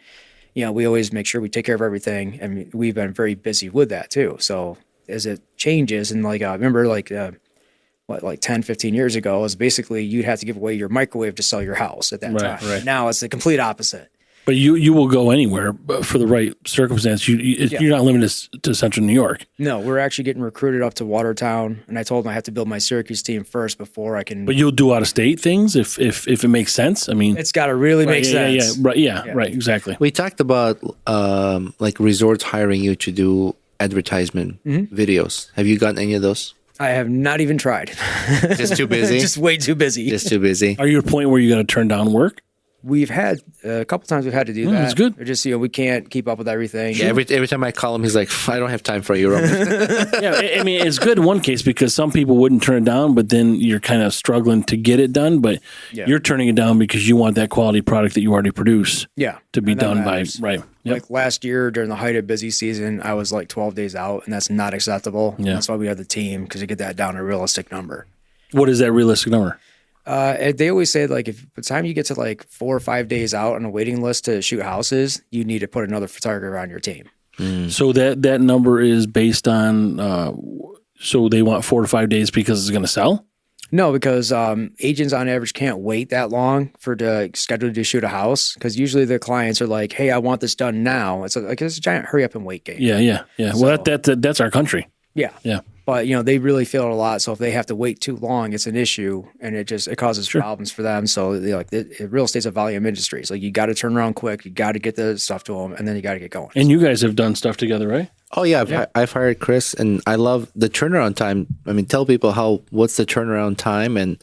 S5: we always make sure we take care of everything. And we've been very busy with that too. So as it changes, and I remember 10, 15 years ago, it was basically you'd have to give away your microwave to sell your house at that time.
S4: Right.
S5: Now it's the complete opposite.
S4: But you will go anywhere for the right circumstance. You're not limited to Central New York.
S5: No, we're actually getting recruited up to Watertown, and I told them I have to build my Syracuse team first before I can.
S4: But you'll do out of state things if it makes sense. I mean,
S5: It's got to really make sense.
S4: Yeah, right, exactly.
S3: We talked about resorts hiring you to do advertisement videos. Have you gotten any of those?
S5: I have not even tried.
S3: Just too busy?
S5: Just way too busy.
S3: Just too busy.
S4: Are you at a point where you got to turn down work?
S5: We've had a couple times we've had to do that.
S4: That's good.
S5: Or just we can't keep up with everything.
S3: Yeah, every time I call him, he's like, I don't have time for you, Roman.
S4: Yeah, I mean, it's good in one case because some people wouldn't turn it down, but then you're kind of struggling to get it done. But you're turning it down because you want that quality product that you already produce to be
S5: and that
S4: done
S5: matters.
S4: by, right. Yep.
S5: Like last year during the height of busy season, I was like 12 days out, and that's not acceptable.
S4: Yeah.
S5: That's why we have the team, because to get that down to a realistic number.
S4: What is that realistic number?
S5: They always say if by the time you get to 4 or 5 days out on a waiting list to shoot houses, you need to put another photographer on your team.
S4: So that number is based on, so they want 4 to 5 days because it's going to sell?
S5: No, because agents on average can't wait that long for the schedule to shoot a house, because usually the clients are like, hey, I want this done now. It's it's a giant hurry up and wait game.
S4: Yeah. Well, that's our country.
S5: Yeah.
S4: Yeah.
S5: But they really feel it a lot. So if they have to wait too long, it's an issue, and it causes problems for them. So real estate's a volume industry. So you got to turn around quick. You got to get the stuff to them, and then you got to get going.
S4: And you guys have done stuff together, right?
S3: Oh, yeah. I've hired Chris, and I love the turnaround time. I mean, tell people what's the turnaround time and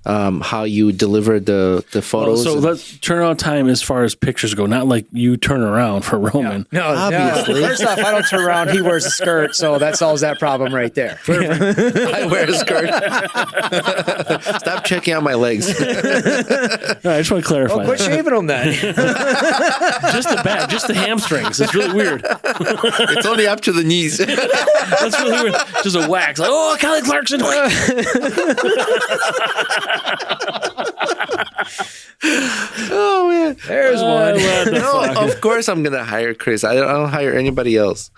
S3: how you deliver the photos.
S4: So let's turn around time as far as pictures go, not like you turn around for Roman.
S5: No,
S3: Obviously.
S5: First off, I don't turn around. He wears a skirt, so that solves that problem right there.
S3: I wear a skirt. Stop checking out my legs.
S4: No, I just want to clarify.
S5: Quit shaving them then.
S4: Just the back, just the hamstrings. It's really weird.
S3: It's only up to the knees.
S4: That's really weird. Just a wax. Like, oh, Kelly Clarkson.
S3: Oh, man.
S5: There's one.
S4: What the
S3: No,
S4: fuck?
S3: of course I'm going to hire Chris. I don't hire anybody else.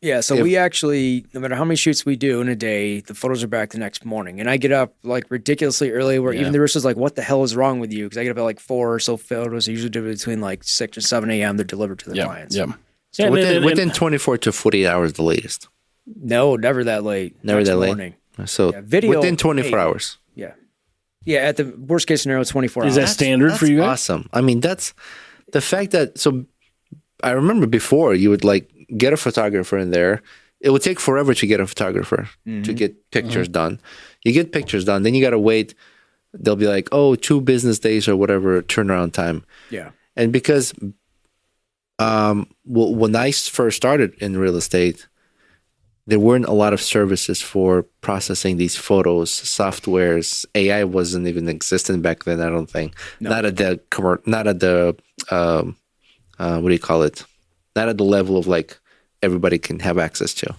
S5: Yeah, so we actually, no matter how many shoots we do in a day, the photos are back the next morning. And I get up ridiculously early, where even the roosters like, what the hell is wrong with you? Because I get up at 4 or so photos. I usually do between 6 or 7 a.m. They're delivered to the clients.
S4: Yep.
S3: So within 24 to 48 hours, the latest.
S5: No, never that late.
S3: Never
S5: Next
S3: that late?
S5: morning.
S3: So
S5: video
S3: within 24
S5: hey.
S3: hours.
S5: Yeah. Yeah, at the worst case scenario, 24
S4: Is
S5: hours.
S4: that standard for you guys?
S3: Awesome. I mean, that's the fact that, so I remember before you would like get a photographer in there. It would take forever to get a photographer to get pictures done. You get pictures done, then you got to wait. They'll be like, 2 business days or whatever turnaround time.
S5: Yeah.
S3: And because when I first started in real estate, there weren't a lot of services for processing these photos, softwares. AI wasn't even existent back then, I don't think. No. Not at the what do you call it? Not at the level of like everybody can have access to.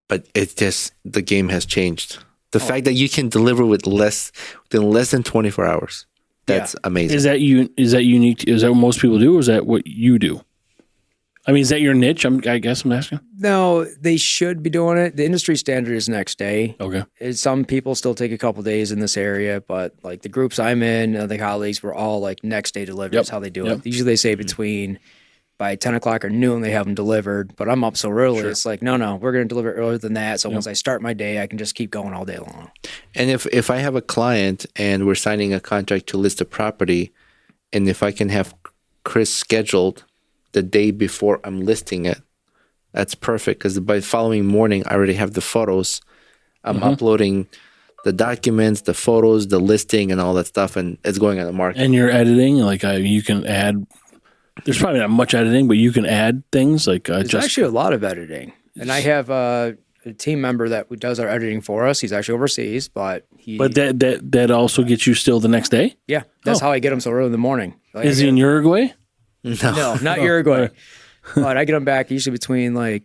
S3: But it's just, the game has changed. The fact that you can deliver within less than 24 hours. That's amazing.
S4: Is that unique? Is that what most people do, or is that what you do? I mean, is that your niche? I guess I'm asking.
S5: No, they should be doing it. The industry standard is next day.
S4: Okay.
S5: Some people still take a couple days in this area, but like the groups I'm in, the colleagues, we're all like next day delivery. That's how they do it. Usually they say between by 10 o'clock or noon, they have them delivered, but I'm up so early. Sure. It's like, no, we're going to deliver earlier than that. So once I start my day, I can just keep going all day long.
S3: And if I have a client and we're signing a contract to list a property, and if I can have Chris scheduled the day before I'm listing it, that's perfect, because by the following morning, I already have the photos. I'm uploading the documents, the photos, the listing, and all that stuff, and it's going on the market.
S4: And you're editing, like you can add. There's probably not much editing, but you can add things like
S5: There's actually a lot of editing. And I have a team member that does our editing for us. He's actually overseas, but
S4: that also gets you still the next day?
S5: Yeah, that's how I get him so early in the morning. Like,
S4: Is he in Uruguay?
S5: No, not Uruguay. But I get him back usually between 4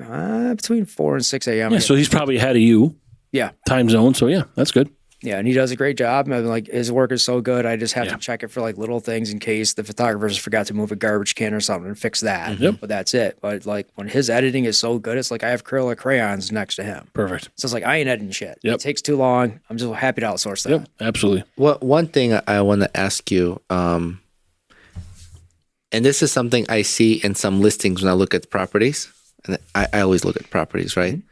S5: and 6 a.m.
S4: Yeah, so he's probably ahead of you.
S5: Yeah.
S4: Time zone. So yeah, that's good.
S5: Yeah, and he does a great job. I mean, like his work is so good. I just have to check it for like little things in case the photographers forgot to move a garbage can or something and fix that.
S4: Yep.
S5: But that's it. But like when his editing is so good, it's like I have acrylic crayons next to him.
S4: Perfect.
S5: So it's like I ain't editing shit.
S4: Yep.
S5: It takes too long. I'm just happy to outsource that.
S4: Yep, absolutely.
S3: Well, one thing I want to ask you, and this is something I see in some listings when I look at properties, and I always look at properties, right?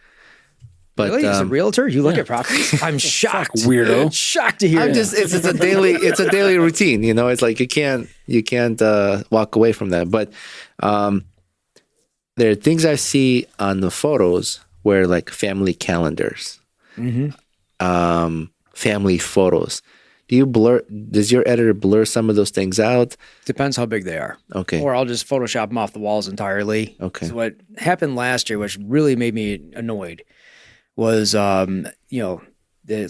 S3: But
S5: really? As a realtor, you look at properties? I'm shocked.
S4: Weirdo.
S5: Shocked to hear that.
S3: It's a daily routine, you know. It's like you can't walk away from that. But there are things I see on the photos where like family calendars, family photos. Does your editor blur some of those things out?
S5: Depends how big they are.
S3: Okay.
S5: Or I'll just Photoshop them off the walls entirely.
S3: Okay.
S5: So what happened last year, which really made me annoyed, was the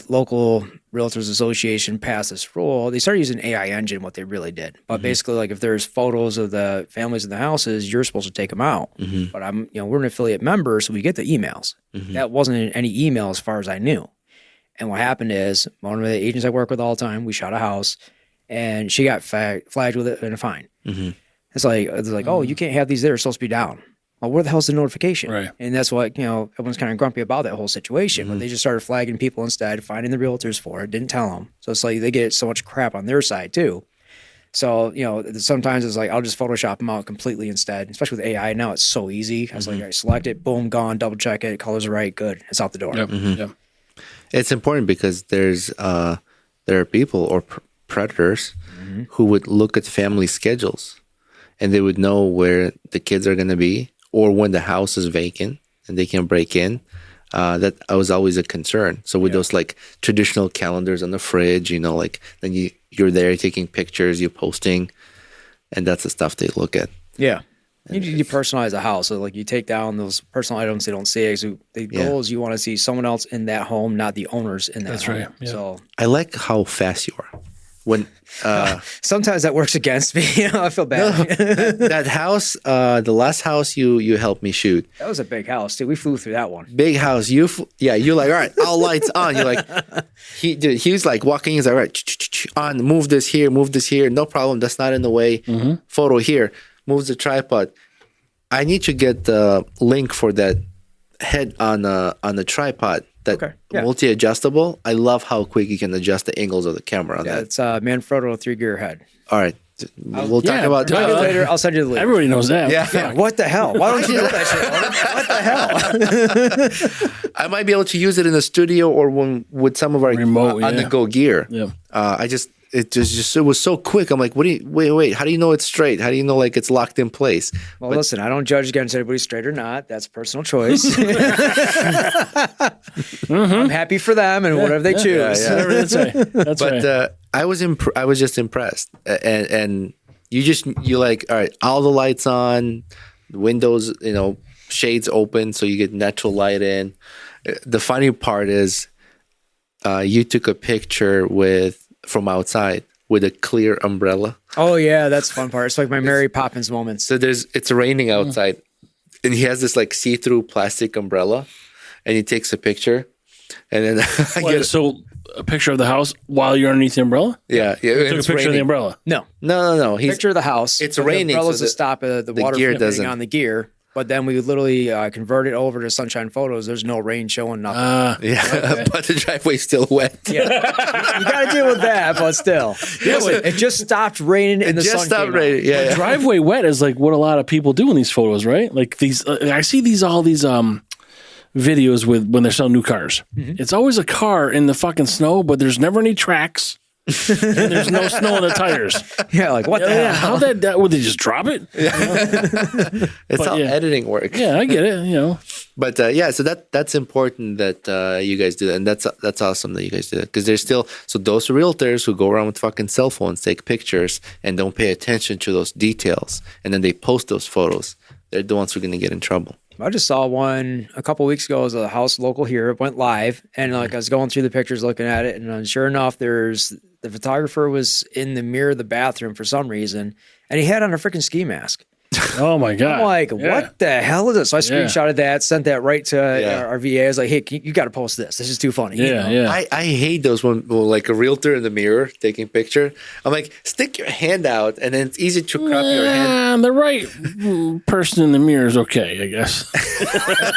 S5: local Realtors Association passed this rule. They started using AI engine, what they really did. But basically, like if there's photos of the families in the houses, you're supposed to take them out. But we're an affiliate member, so we get the emails. That wasn't any email as far as I knew. And what happened is one of the agents I work with all the time, we shot a house, and she got flagged with it and a fine. It's like, oh, you can't have these there. It's supposed to be down. Well, where the hell's the notification?
S4: Right.
S5: And that's what, everyone's kind of grumpy about that whole situation. But they just started flagging people instead, finding the realtors for it, didn't tell them. So it's like they get so much crap on their side too. So, sometimes it's like, I'll just Photoshop them out completely instead, especially with AI. Now it's so easy. I was like, all right, select it, boom, gone, double check it, colors are right, good. It's out the door.
S4: Yep. Yep.
S3: It's important because there are people or predators who would look at family schedules, and they would know where the kids are going to be or when the house is vacant and they can break in. That was always a concern. So with those like traditional calendars on the fridge, then you're there taking pictures, you're posting, and that's the stuff they look at.
S5: Yeah. You need to personalize a house. So like you take down those personal items they don't see. So the goal is you want to see someone else in that home, not the owners in that home.
S4: That's right. Yeah.
S5: So
S3: I like how fast you are. When
S5: sometimes that works against me. I feel bad.
S3: that house, the last house you helped me shoot.
S5: That was a big house too. We flew through that one.
S3: Big house. You're like, all right, all lights on. You're like, he was like walking. He's like, all right, on, move this here, no problem. That's not in the way. Photo here. Moves the tripod. I need to get the link for that head on the tripod. That multi-adjustable. I love how quick you can adjust the angles of the camera on that.
S5: It's Manfrotto 3-gear head.
S3: All right. We'll talk about
S5: Talk to you later. I'll send you the link.
S4: Everybody knows that.
S3: Yeah.
S5: What the hell? Why don't you know that shit? What the hell?
S3: I might be able to use it in the studio or with some of our
S4: Remote,
S3: on the go gear.
S4: Yeah.
S3: It was so quick. I'm like, wait, how do you know it's straight? How do you know like it's locked in place?
S5: Well, listen, I don't judge against everybody's straight or not. That's personal choice. I'm happy for them and whatever they choose.
S4: That's right. That's
S3: But
S4: right.
S3: I was just impressed, and you like, all right, all the lights on, windows, shades open so you get natural light in. The funny part is, you took a picture from outside with a clear umbrella.
S5: Oh yeah, that's the fun part. It's like my Mary Poppins moments.
S3: So it's raining outside, and he has this like see-through plastic umbrella, and he takes a picture, and then
S4: So a picture of the house while you're underneath the umbrella?
S3: yeah,
S4: Took a
S3: it's
S4: picture of the
S3: raining.
S4: umbrella.
S3: No.
S5: Picture of the house.
S3: It's
S5: but
S3: raining,
S5: The umbrella's
S3: so
S5: to stop the water
S3: gear
S5: from
S3: doesn't.
S5: hitting on the gear. But then we literally convert it over to sunshine photos. There's no rain showing nothing.
S3: Yeah, but the driveway's still wet.
S5: Yeah. You got to deal with that, but still. Listen, it just stopped raining and the sun came out.
S3: Yeah.
S4: Driveway wet is like what a lot of people do in these photos, right? Like these, I see all these videos when they're selling new cars.
S5: Mm-hmm.
S4: It's always a car in the fucking snow, but there's never any tracks. And there's no snow on the tires.
S5: Yeah, like what the
S4: Yeah,
S5: hell?
S4: how that would they just drop it?
S3: It's
S4: But
S3: all
S4: yeah.
S3: editing work.
S4: Yeah, I get it.
S3: But so that's important that you guys do that, and that's awesome that you guys do that, because there's still those realtors who go around with fucking cell phones, take pictures, and don't pay attention to those details, and then they post those photos. They're the ones who are going to get in trouble.
S5: I just saw one a couple weeks ago. It was a house local here. It went live, and like I was going through the pictures, looking at it, and sure enough, the photographer was in the mirror of the bathroom for some reason, and he had on a freaking ski mask.
S4: Oh my god!
S5: I'm like, what the hell is this? So I screenshotted that, sent that right to our VA. I was like, hey, you got to post this. This is too funny.
S4: Yeah.
S3: I hate those when like a realtor in the mirror taking picture. I'm like, stick your hand out, and then it's easy to crop your hand.
S4: The right person in the mirror is okay, I guess.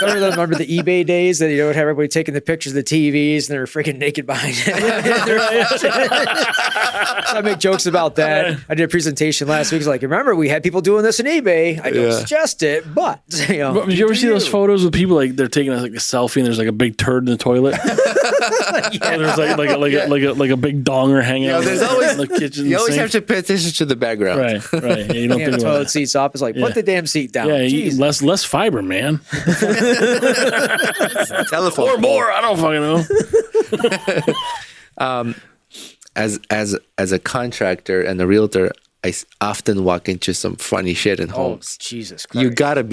S5: I remember the eBay days that would have everybody taking the pictures of the TVs and they were freaking naked behind it. So I make jokes about that. I did a presentation last week. It's like, remember, we had people doing this in eBay. I don't suggest it, but
S4: Did you ever see those photos with people like they're taking like a selfie and there's like a big turd in the toilet? Or there's like a big donger hanging out
S3: There's always
S4: in the kitchen.
S3: you always
S4: sink.
S3: have to pay attention to the background.
S4: Right. Yeah, you don't
S5: the
S4: think about
S5: toilet
S4: that.
S5: seats up. It's like, put the damn seat down.
S4: Yeah, you eat
S5: Jeez.
S4: less fiber, man.
S3: Telephone
S4: Or more. I don't fucking know.
S3: As a contractor and a realtor, I often walk into some funny shit in homes.
S5: Jesus Christ.
S3: You gotta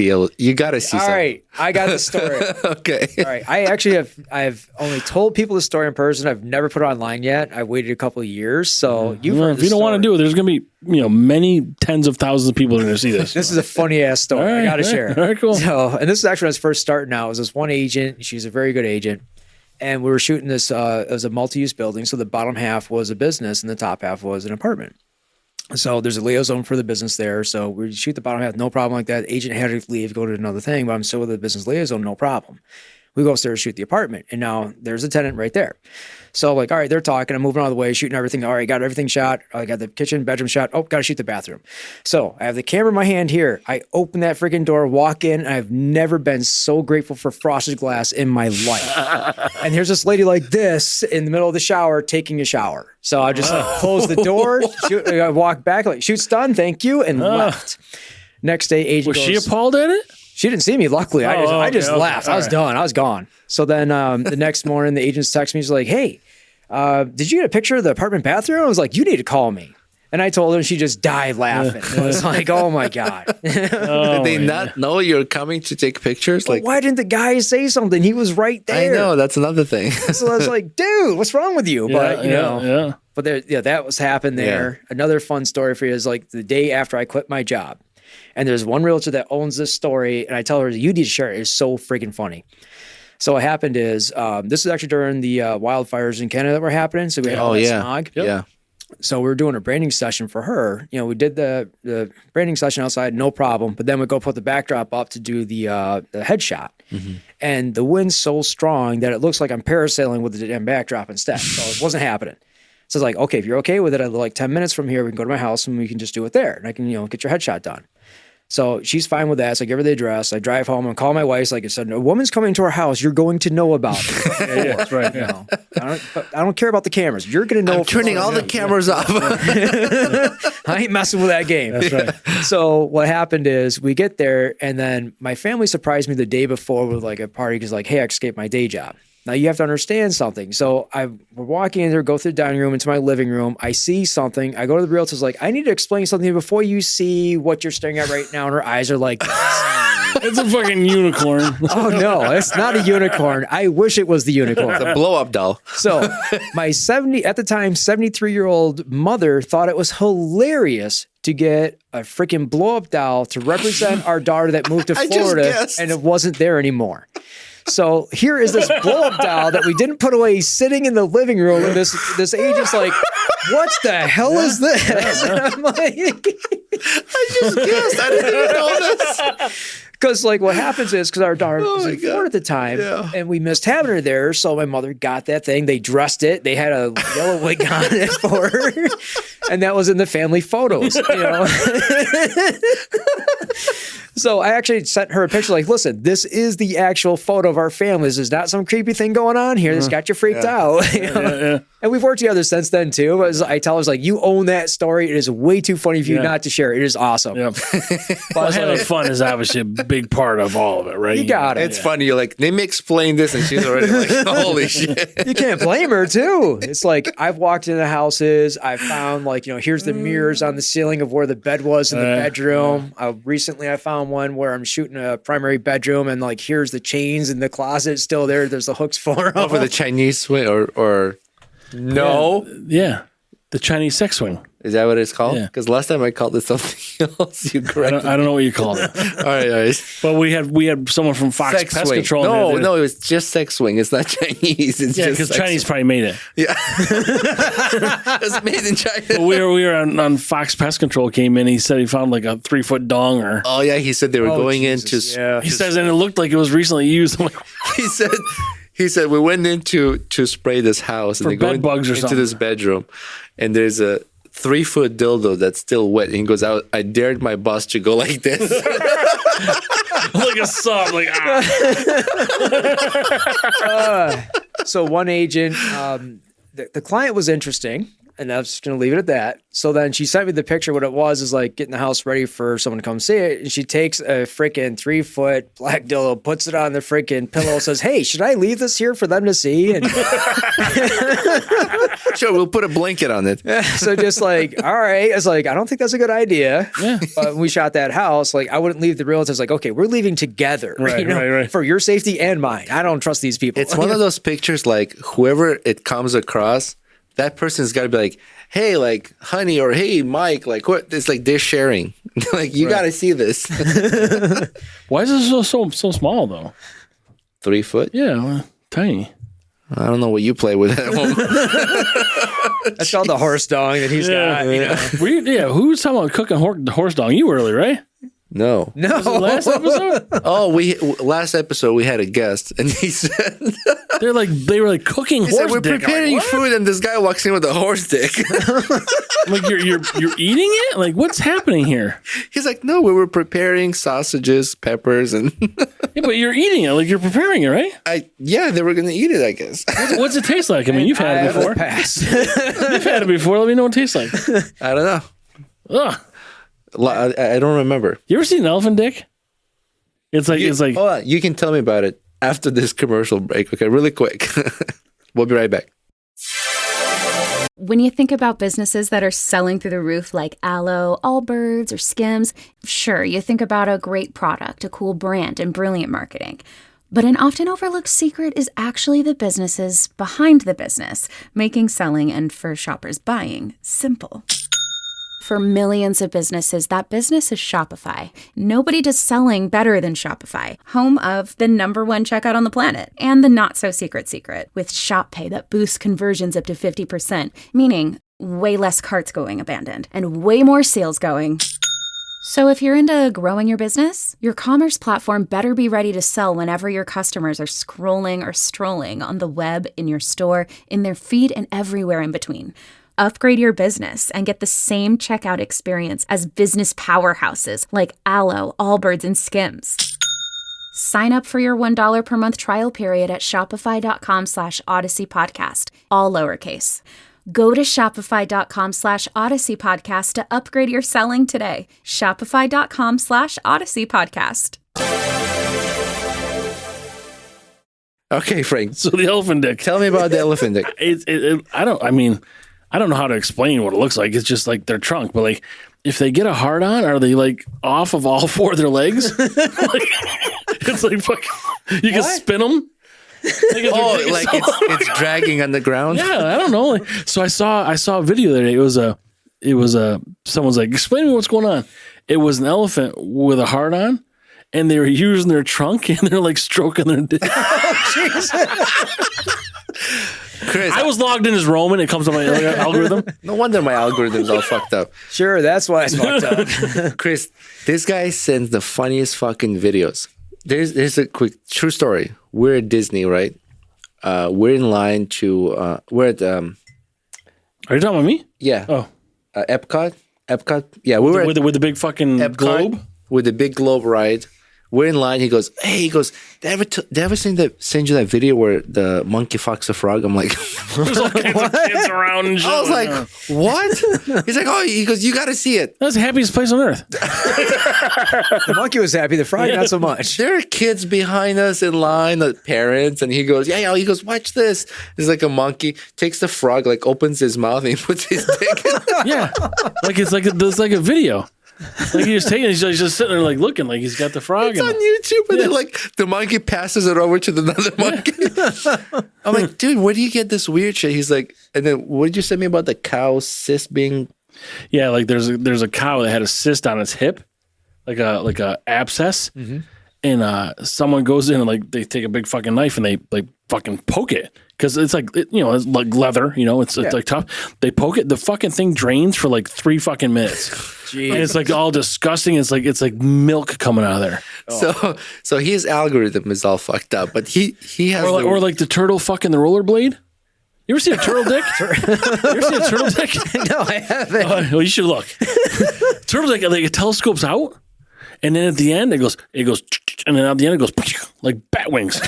S3: see
S5: All
S3: something.
S5: right, I got the story.
S3: Okay.
S5: All right, I actually I've only told people the story in person. I've never put it online yet. I waited a couple of years, so you've heard
S4: If you don't want to do it, there's going to be many tens of thousands of people that are going to see this.
S5: This is a funny ass story.
S4: All right,
S5: I got to
S4: all right,
S5: share.
S4: all right, cool.
S5: So, and this is actually when I was first starting out. It was this one agent. She's a very good agent. And we were shooting this, it was a multi-use building. So the bottom half was a business and the top half was an apartment. So there's a liaison for the business there. So we shoot the bottom half, no problem like that. Agent had to leave, go to another thing, but I'm still with the business liaison, no problem. We go upstairs, shoot the apartment, and now there's a tenant right there. So like, all right, they're talking. I'm moving all the way, shooting everything. All right, got everything shot. I got the kitchen, bedroom shot. Oh, got to shoot the bathroom. So I have the camera in my hand here. I open that freaking door, walk in. And I've never been so grateful for frosted glass in my life. And here's this lady like this in the middle of the shower taking a shower. So I just closed the door, I walked back, like, shoot's done, thank you, and left. Next day, agent
S4: Was
S5: goes,
S4: she appalled at it?
S5: she didn't see me, luckily. I just
S4: okay,
S5: left. I was done. I was gone. So then the next morning, the agents text me. He's like, hey, did you get a picture of the apartment bathroom? I was like, you need to call me. And I told her, and she just died laughing. I was like, oh, my God.
S3: Did they not know you're coming to take pictures? Like,
S5: Why didn't the guy say something? He was right
S3: I
S5: there.
S3: know, that's another thing.
S5: So I was like, dude, what's wrong with you? But, you know.
S4: Yeah.
S5: But there, that was happened there.
S3: Yeah.
S5: Another fun story for you is like the day after I quit my job. And there's one realtor that owns this story. And I tell her, you need to share it. It's so freaking funny. So what happened is, this is actually during the wildfires in Canada that were happening. So we had all that smog.
S3: Yeah.
S5: So we were doing a branding session for her. You know, we did the branding session outside, no problem. But then we go put the backdrop up to do the headshot. Mm-hmm. And the wind's so strong that it looks like I'm parasailing with the damn backdrop instead. So it wasn't happening. So it's like, okay, if you're okay with it, I'd like 10 minutes from here, we can go to my house and we can just do it there. And I can, get your headshot done. So she's fine with that. So I give her the address. I drive home and call my wife. Like I said, a woman's coming to our house. You're going to know about it.
S4: Yeah, that's right.
S5: Yeah. I don't care about the cameras. You're going to know.
S3: I'm turning all the cameras off.
S5: I ain't messing with that game.
S4: That's right.
S5: So what happened is we get there, and then my family surprised me the day before with like a party because like, hey, I escaped my day job. Now you have to understand something. So we're walking in there, go through the dining room into my living room. I see something. I go to the realtor's like, I need to explain something before you see what you're staring at right now. And her eyes are like,
S4: It's a fucking unicorn.
S5: oh no, it's not a unicorn. I wish it was the unicorn.
S3: The blow up doll.
S5: So my 73-year-old mother thought it was hilarious to get a freaking blow up doll to represent our daughter that moved to
S3: I just
S5: Florida
S3: guessed.
S5: and it wasn't there anymore. So here is this blow-up doll that we didn't put away sitting in the living room, and this agent's like, what the hell is this? And I'm like,
S3: I just guessed. I didn't even know this.
S5: because like what happens is because our daughter was in
S3: my God.
S5: Florida at the time,
S3: Yeah.
S5: and we missed having her there, so my mother got that thing. They dressed it. They had a yellow wig on it for her, and that was in the family photos. So I actually sent her a picture like, listen, this is the actual photo of our family. This is not some creepy thing going on here. This got you freaked out. And we've worked together since then too. But I tell her, like, you own that story. It is way too funny for you not to share. It is awesome.
S4: Yep. Well, having fun is obviously a big part of all of it, right?
S5: You got it.
S3: It's funny. You're like, let me explain this. And she's already like, holy shit.
S5: You can't blame her too. It's like I've walked into houses. I've found like, here's the mirrors on the ceiling of where the bed was in the bedroom. Recently I found one where I'm shooting a primary bedroom and like, here's the chains in the closet still there. There's the hooks for them.
S3: Over the Chinese way or no.
S4: Yeah. The Chinese sex swing.
S3: Is that what it's called?
S4: Yeah.
S3: Because last time I called it something else. You
S4: I
S3: corrected.
S4: don't know what you called it.
S3: All right.
S4: But we had someone from Fox
S3: Sex
S4: Pest
S3: swing.
S4: Control.
S3: No, it was just sex swing. It's not Chinese. It's
S4: Yeah,
S3: just
S4: because
S3: sex
S4: Chinese probably made it.
S3: Yeah. It's made in China.
S4: But we were on Fox Pest Control came in. He said he found like a 3-foot dong or.
S3: Oh, yeah. He said they were going
S5: Jesus,
S3: into.
S5: yeah.
S4: He says, and it looked like it was recently used. I'm like,
S3: He said we went in to spray this house and
S4: For
S3: they go
S4: bed bugs or
S3: into
S4: something.
S3: this bedroom and there's a 3-foot dildo that's still wet. And he goes, I dared my boss to go like this.
S4: like a sub, like
S5: So one agent, the client was interesting, and I was just going to leave it at that. So then she sent me the picture. What it was is like getting the house ready for someone to come see it. And she takes a freaking 3-foot black dildo, puts it on the freaking pillow, says, hey, should I leave this here for them to see? And
S3: Sure, we'll put a blanket on it.
S5: so just like, all right. I was like, I don't think that's a good idea.
S4: Yeah.
S5: But when we shot that house, like I wouldn't leave the realtors like, okay, we're leaving together.
S4: Right, right.
S5: For your safety and mine. I don't trust these people.
S3: It's one of those pictures like whoever it comes across, that person's got to be like, hey, like, honey, or hey, Mike, like, what? It's like they're sharing. Like, you got to see this.
S4: why is this so small though?
S3: 3 foot?
S4: Yeah, well, tiny.
S3: I don't know what you play with at home.
S5: That's called the horse dong that he's got.
S4: Who's talking about cooking horse dong? You early, right?
S3: No.
S5: No.
S4: Was it last episode?
S3: Oh, last episode we had a guest, and he said,
S4: they were like cooking horse
S3: we're
S4: dick. I'm
S3: preparing
S4: like, what?
S3: food, and this guy walks in with a horse dick.
S4: I'm like you're eating it? Like what's happening here?
S3: He's like, no, we were preparing sausages, peppers, and
S4: Yeah, but you're eating it. Like you're preparing it, right?
S3: they were gonna eat it, I guess.
S4: What's it taste like? I mean, you've had it before.
S5: Pass.
S4: You've had it before. Let me know what it tastes like.
S3: I don't know.
S4: Ugh.
S3: I don't remember.
S4: You ever seen an elephant dick? It's like
S3: Hold on, you can tell me about it after this commercial break. Okay, really quick. We'll be right back.
S6: When you think about businesses that are selling through the roof like Aloe, Allbirds, or Skims, sure, you think about a great product, a cool brand, and brilliant marketing. But an often overlooked secret is actually the businesses behind the business, making selling and for shoppers buying simple. For millions of businesses, that business is Shopify. Nobody does selling better than Shopify, home of the #1 checkout on the planet, and the not-so-secret secret, with Shop Pay that boosts conversions up to 50%, meaning way less carts going abandoned, and way more sales going. So if you're into growing your business, your commerce platform better be ready to sell whenever your customers are scrolling or strolling on the web, in your store, in their feed, and everywhere in between. Upgrade your business and get the same checkout experience as business powerhouses like Aloe, Allbirds, and Skims. Sign up for your $1 per month trial period at shopify.com/Odyssey Podcast, all lowercase. Go to shopify.com/Odyssey Podcast to upgrade your selling today. Shopify.com/Odyssey Podcast.
S3: Okay, Frank.
S4: So the elephant dick.
S3: Tell me about the elephant dick.
S4: I don't know how to explain what it looks like. It's just like their trunk, but like if they get a hard on, are they like off of all four of their legs? It's like fucking, you can spin them. Like
S3: it's dragging on the ground.
S4: Yeah, I don't know. So I saw a video the other day. It was someone's like, explain to me what's going on. It was an elephant with a hard on, and they were using their trunk and they're like stroking their dick.
S3: Chris,
S4: I was logged in as Roman. It comes on my algorithm.
S3: No wonder my algorithm's all fucked up.
S5: Sure, that's why it's fucked up.
S3: Chris, this guy sends the funniest fucking videos. There's a quick true story. We're at Disney, right? We're in line to we're at
S4: Are you talking about me?
S3: yeah.
S4: Oh,
S3: Epcot. Yeah, we were
S4: with the big fucking
S3: Epcot
S4: globe.
S3: with the big globe ride. We're in line. He goes, did I ever send you that video where the monkey fucks a frog? I'm like,
S4: There's all kinds of kids around and shit.
S3: I was like, what? He's like, he goes, you got to see it.
S4: that's the happiest place on earth.
S5: The monkey was happy, the frog not so much.
S3: There are kids behind us in line, the parents, and he goes, he goes, watch this. It's like a monkey takes the frog, like opens his mouth and he puts his dick in.
S4: Yeah, like it's like a video. Like he's just sitting there like looking like he's got the frog.
S3: It's on YouTube, and then like the monkey passes it over to another monkey. I'm like, dude, where do you get this weird shit? He's like, and then what did you send me about the cow cyst being?
S4: Yeah, like there's a cow that had a cyst on its hip, like a abscess, and someone goes in and like they take a big fucking knife and they like fucking poke it because it's like it's like leather, it's like tough. They poke it, the fucking thing drains for like 3 fucking minutes. And it's like all disgusting. It's like milk coming out of there.
S3: So his algorithm is all fucked up, but he has
S4: Or like the turtle fucking the rollerblade. You ever see a turtle dick? You ever see a turtle dick?
S5: No, I haven't.
S4: Well, you should look. Turtle dick, like it telescopes out, and then at the end it goes, and then at the end it goes like bat wings.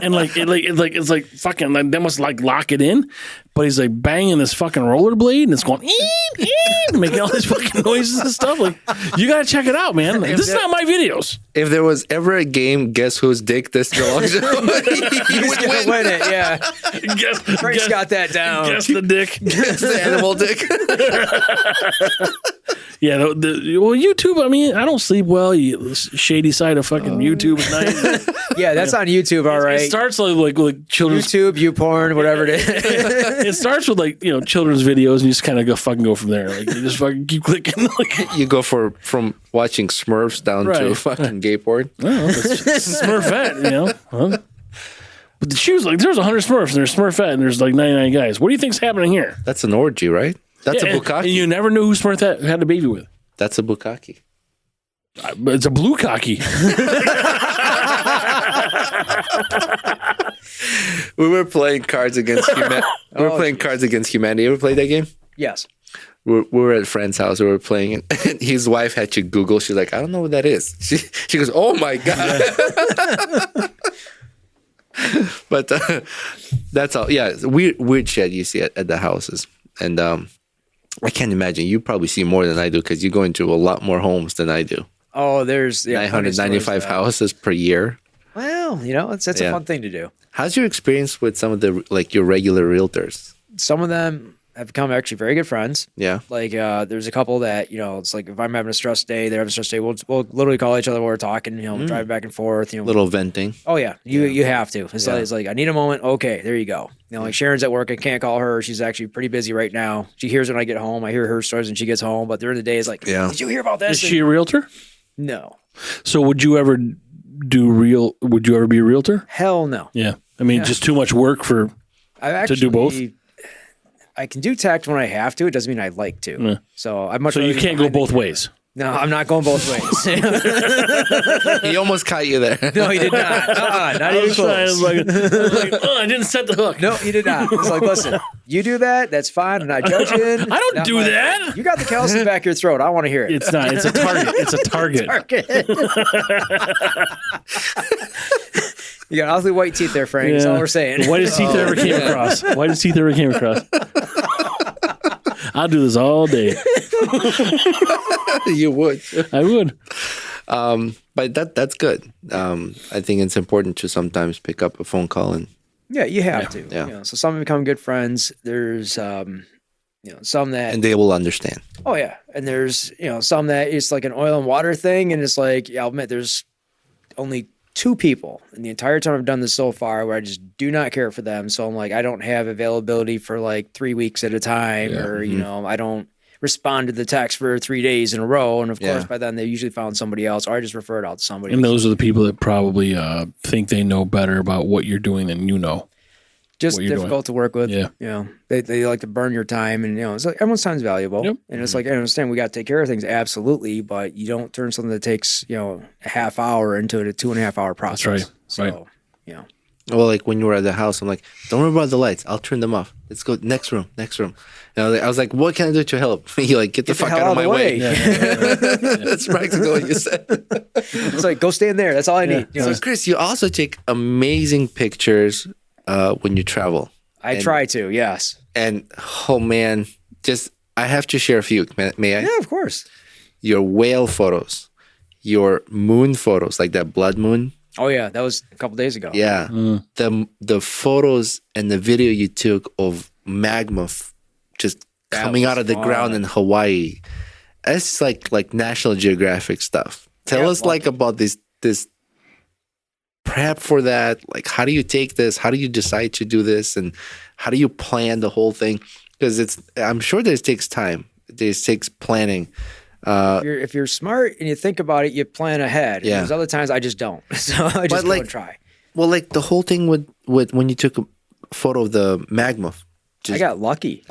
S4: And it's like fucking like they must like lock it in, but he's like banging this fucking rollerblade and it's going making all these fucking noises and stuff. Like you gotta check it out, man. This is not my videos.
S3: If there was ever a game, guess whose dick this belongs to? He would
S5: win it, yeah. Frank's got that down.
S4: Guess the dick.
S3: Guess the animal dick.
S4: Yeah, well, YouTube. I mean, I don't sleep well. Shady side of fucking YouTube at night.
S5: Yeah, that's on YouTube. All right.
S4: It starts like children's
S5: YouTube, YouPorn, whatever it is.
S4: It starts with like children's videos, and you just kind of go from there. Like you just fucking keep clicking. Like,
S3: You go from watching Smurfs down to a fucking gay porn.
S4: Smurfette, Huh? But the shoes, like there's 100 Smurfs, and there's Smurfette, and there's like 99 guys. What do you think's happening here?
S3: That's an orgy, right? That's a bukkake.
S4: And you never knew who Smurfette had a baby with.
S3: That's a bukkake.
S4: But it's a blue cocky.
S3: We were playing Cards Against Humanity. Cards Against Humanity. You ever played that game?
S5: Yes.
S3: We were at a friend's house. We were playing it. And his wife had to Google. She's like, I don't know what that is. She goes, oh my God. But that's all. Yeah, weird shit you see at the houses. And I can't imagine. You probably see more than I do because you go into a lot more homes than I do.
S5: Oh, there's
S3: 995 houses per year.
S5: Well, it's a fun thing to do.
S3: How's your experience with some of the your regular realtors?
S5: Some of them have become actually very good friends.
S3: Yeah.
S5: Like there's a couple that it's like if I'm having a stress day, they're having a stress day. We'll literally call each other while we're talking. Driving back and forth.
S3: Little venting.
S5: Oh yeah, you have to. It's like I need a moment. Okay, there you go. Like Sharon's at work. I can't call her. She's actually pretty busy right now. She hears when I get home. I hear her stories when she gets home. But during the day, it's like, did you hear about this?
S4: Is she a realtor?
S5: No.
S4: So would you ever be a realtor?
S5: Hell no.
S4: Yeah. I mean, just too much work to do both.
S5: I can do tact when I have to. It doesn't mean I like to.
S4: Yeah.
S5: So I'm much.
S4: So you can't go both ways.
S5: No, I'm not going both ways.
S3: He almost caught you there.
S5: No, he did not. Not even close.
S4: I didn't set the hook.
S5: No, he did not. It's like, listen, you do that, that's fine. I'm not judging.
S4: I don't do that.
S5: You got the callus in the back of your throat. I want to hear it.
S4: It's not. It's a target. It's a target.
S5: You got awfully white teeth there, Frank. That's all we're saying.
S4: The whitest teeth I ever came across. Whitest teeth I ever came across. I'll do this all day.
S3: You would.
S4: I would.
S3: But that's good. I think it's important to sometimes pick up a phone call and
S5: Yeah, you have to.
S3: Yeah.
S5: You know, so some become good friends. There's some that
S3: they will understand.
S5: Oh yeah. And there's, some that it's like an oil and water thing, and it's like, I'll admit there's only 2 people in the entire time I've done this so far where I just do not care for them. So I'm like, I don't have availability for like 3 weeks at a time, or I don't respond to the text for 3 days in a row. And of course, by then they usually found somebody else, or I just refer it out to somebody.
S4: And those are the people that probably think they know better about what you're doing than you know.
S5: Just difficult to work with.
S4: Yeah.
S5: They like to burn your time, and it's like everyone's time's valuable.
S4: Yep.
S5: And it's like, I understand we got to take care of things, absolutely, but you don't turn something that takes a half hour into a 2.5 hour process.
S4: That's right.
S5: So,
S3: Well, like when you were at the house, I'm like, don't worry about the lights. I'll turn them off. Let's go next room. I was like, what can I do to help? You're like, get the fuck out of my way. That's practically what you said.
S5: It's like, go stand there. That's all I need.
S3: So, Chris, you also take amazing pictures when you travel.
S5: I try to, yes.
S3: And, oh, man, I have to share a few. May I?
S5: Yeah, of course.
S3: Your whale photos, your moon photos, like that blood moon.
S5: Oh, yeah. That was a couple days ago.
S3: Yeah. The photos and the video you took of magma just coming out of the ground in Hawaii. It's like National Geographic stuff. Tell us about this prep for that. Like, how do you take this? How do you decide to do this? And how do you plan the whole thing? Because I'm sure this takes time. This takes planning.
S5: If you're smart and you think about it, you plan ahead.
S3: Yeah.
S5: There's other times I just don't. So I just go and try.
S3: Well, like the whole thing with when you took a photo of the magma.
S5: I got lucky.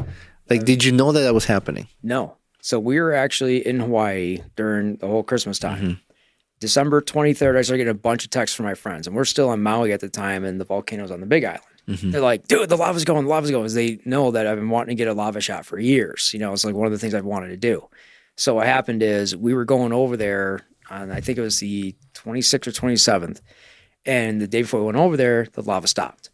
S3: Like, did you know that was happening?
S5: No. So we were actually in Hawaii during the whole Christmas time. December 23rd, I started getting a bunch of texts from my friends. And we're still on Maui at the time, and the volcano's on the Big Island. They're like, dude, the lava's going. Because they know that I've been wanting to get a lava shot for years. It's like one of the things I've wanted to do. So what happened is we were going over there on, I think it was the 26th or 27th. And the day before we went over there, the lava stopped.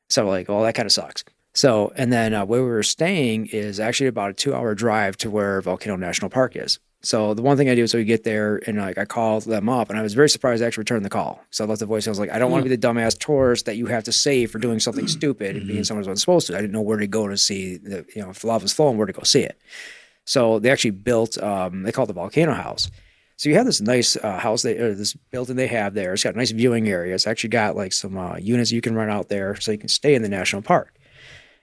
S5: So we're like, well, that kind of sucks. So, and then where we were staying is actually about a 2-hour drive to where Volcano National Park is. So the one thing I do is we get there and I called them up, and I was very surprised I actually returned the call. So I left the voice. I was like, I don't want to be the dumbass tourist that you have to save for doing something stupid and being someone who's supposed to. I didn't know where to go to see if the lava's flowing, where to go see it. So they actually built, they call it the Volcano House. So you have this nice house, this building they have there. It's got a nice viewing area. It's actually got like some units you can rent out there so you can stay in the national park.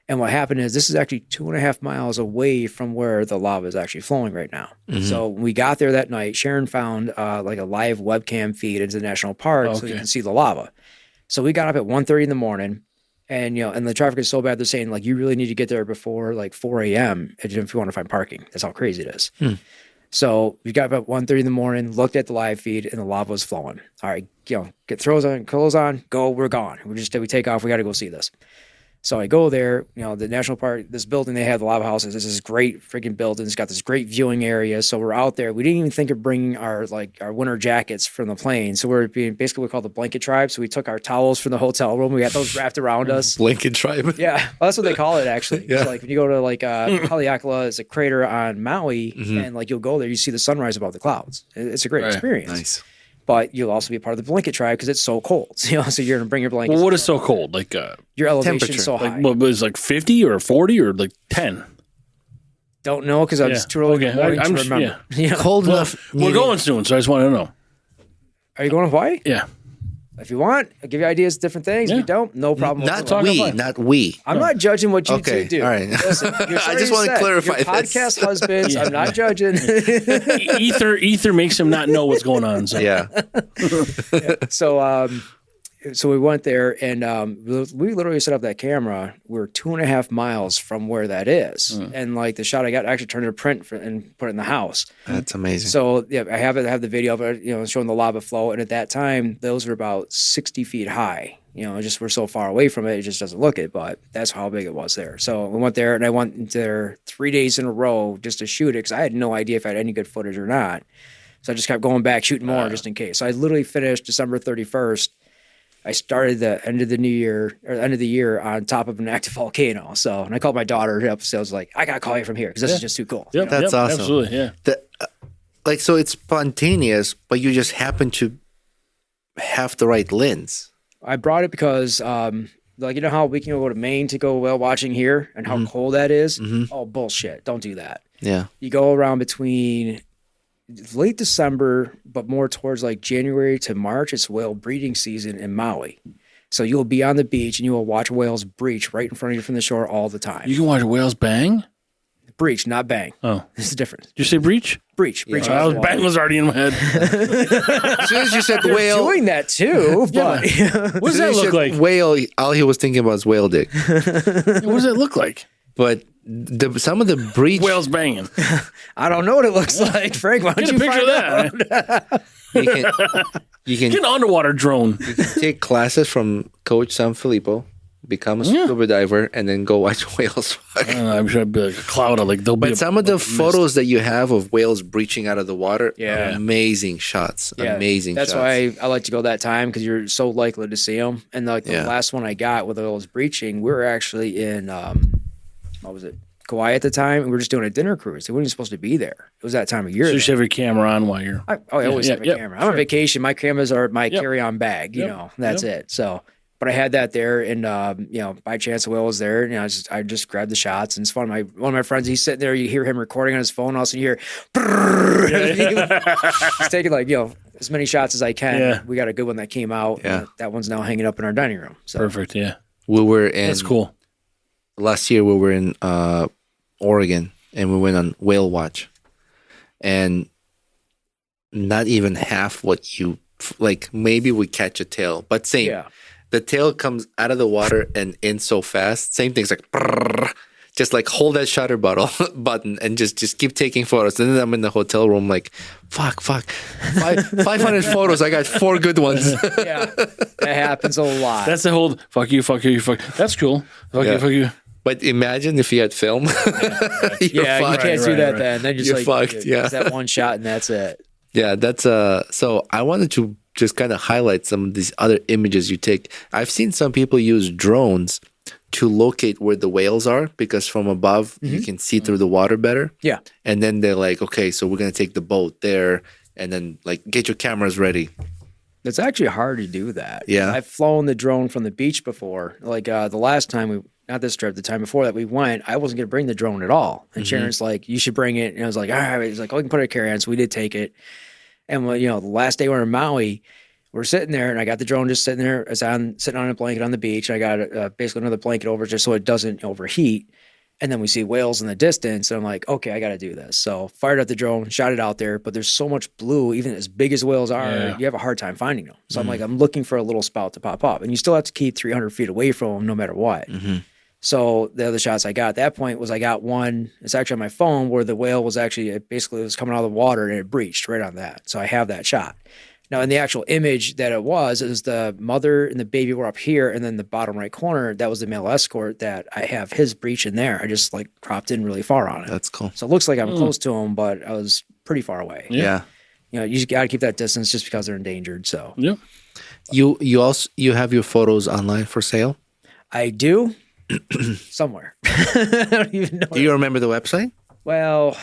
S5: And what happened is this is actually 2.5 miles away from where the lava is actually flowing right now. So when we got there that night, Sharon found like a live webcam feed into the national park so you can see the lava. So we got up at 1:30 in the morning. And, and the traffic is so bad, they're saying, like, you really need to get there before, like, 4 a.m. if you want to find parking. That's how crazy it is. So we got up at 1:30 in the morning, looked at the live feed, and the lava was flowing. All right, get clothes on, go, we're gone. We take off, we got to go see this. So I go there, the national park, this building they have, the lava house, is this great freaking building. It's got this great viewing area. So we're out there. We didn't even think of bringing our winter jackets from the plane. So we're basically called the blanket tribe. So we took our towels from the hotel room. We got those wrapped around us.
S3: Blanket tribe.
S5: Yeah, well, that's what they call it actually. Yeah. So like when you go to Haleakala, it's a crater on Maui, and like you'll go there, you see the sunrise above the clouds. It's a great experience.
S3: Nice.
S5: But you'll also be part of the blanket tribe because it's so cold. So you're going to bring your blankets.
S4: Well, what is so cold? Like
S5: your elevation is so high.
S4: Like, what was like 50 or 40 or like 10?
S5: Don't know because I'm just too early to remember.
S3: Yeah. Cold enough.
S4: We're going soon, so I just want to know.
S5: Are you going to Hawaii?
S4: Yeah.
S5: If you want, I'll give you ideas, different things.
S4: Yeah.
S5: If you don't, no problem.
S3: Not we.
S5: I'm not judging what you two do.
S3: All right.
S5: Listen,
S3: I just want to clarify
S5: your
S3: this.
S5: podcast husbands, I'm not judging.
S4: Ether makes him not know what's going on. So.
S3: Yeah.
S5: So, So we went there, and we literally set up that camera. We're 2.5 miles from where that is, and like the shot I got, I actually turned it to print and put it in the house.
S3: That's amazing.
S5: So yeah, I have the video of it, showing the lava flow, and at that time, those were about 60 feet high. Just we're so far away from it, it just doesn't look it, but that's how big it was there. So we went there, and I went there 3 days in a row just to shoot it because I had no idea if I had any good footage or not. So I just kept going back, shooting more just in case. So I literally finished December 31st. I started the end of the year on top of an active volcano. So, and I called my daughter up. So I was like, I got to call you from here because this is just too cool.
S4: Yep,
S3: That's awesome.
S4: Absolutely, yeah.
S3: So it's spontaneous, but you just happen to have the right lens.
S5: I brought it because, how we can go to Maine to go whale watching here and how cold that is? Oh, bullshit. Don't do that.
S3: Yeah.
S5: You go around between late December, but more towards like January to March, it's whale breeding season in Maui. So you'll be on the beach and you will watch whales breach right in front of you from the shore all the time.
S4: You can watch whales bang?
S5: Breach, not bang.
S4: Oh.
S5: There's a difference.
S4: Did you say breach?
S5: Breach.
S4: Bang was already in my head.
S3: As soon as you said whale.
S5: Doing that too, but
S4: What does that look like?
S3: Whale, all he was thinking about was whale dick.
S4: What does that look like?
S3: But some of the breach.
S4: Whales banging.
S5: I don't know what it looks like. Frank, why don't
S4: Get a
S5: you
S4: picture
S5: find
S4: of that.
S5: out?
S3: You can
S4: Get an underwater drone.
S3: take classes from Coach San Filippo, become a scuba diver, and then go watch whales.
S4: I'm sure it'd be like a cloud of like.
S3: But some of the photos that you have of whales breaching out of the water are amazing shots.
S5: Yeah,
S3: amazing
S5: that's
S3: shots.
S5: why I like to go that time because you're so likely to see them. And the last one I got with those breaching, we were actually in, what was it? Kauai at the time, and we were just doing a dinner cruise. We weren't even supposed to be there. It was that time of year.
S4: So you should have your camera on while you're.
S5: I always have a camera. I'm on vacation. My cameras are my carry-on bag. That's it. So, but I had that there, and by chance, Will was there, and I just grabbed the shots, and it's fun. One of my friends, he's sitting there. You hear him recording on his phone, also you hear. He's taking as many shots as I can.
S4: Yeah.
S5: We got a good one that came out.
S3: Yeah.
S5: That one's now hanging up in our dining room. So.
S4: Perfect. Yeah.
S3: We were in.
S4: That's cool.
S3: Last year we were in Oregon, and we went on whale watch, and not even half what you like. Maybe we catch a tail, but same.
S5: Yeah.
S3: The tail comes out of the water and in so fast. Same thing's like, brrr, just like hold that shutter button and just keep taking photos. And then I'm in the hotel room like, fuck, 500 photos. I got 4 good ones.
S5: Yeah, that happens a lot.
S4: That's the whole fuck you. That's cool. Fuck you.
S3: But imagine if you had film.
S5: You can't do that then. Then
S3: You're fucked.
S5: It's that one shot and that's it.
S3: Yeah, that's so I wanted to just kind of highlight some of these other images you take. I've seen some people use drones to locate where the whales are because from above you can see through the water better.
S5: Yeah.
S3: And then they're like, okay, so we're going to take the boat there and then like get your cameras ready.
S5: It's actually hard to do that.
S3: Yeah.
S5: I've flown the drone from the beach before. Like the last time not this trip, the time before that we went, I wasn't going to bring the drone at all. And Sharon's like, you should bring it. And I was like, all right. He's like, oh, we can put it in a carry-on. So we did take it. And when, the last day we were in Maui, we're sitting there and I got the drone just sitting there sitting on a blanket on the beach. I got basically another blanket over just so it doesn't overheat. And then we see whales in the distance. And I'm like, okay, I got to do this. So fired up the drone, shot it out there. But there's so much blue, even as big as whales are, you have a hard time finding them. So I'm like, I'm looking for a little spout to pop up. And you still have to keep 300 feet away from them no matter what. So the other shots I got at that point was I got one, it's actually on my phone, where the whale was actually, it was coming out of the water and it breached right on that. So I have that shot. Now in the actual image that it was the mother and the baby were up here, and then the bottom right corner, that was the male escort that I have his breach in there. I just like cropped in really far on it.
S3: That's cool.
S5: So it looks like I'm close to him, but I was pretty far away.
S3: Yeah.
S5: You just got to keep that distance just because they're endangered. So
S4: Yep.
S3: You have your photos online for sale?
S5: I do. Somewhere. I don't even know.
S3: Do you remember the website?
S5: Well,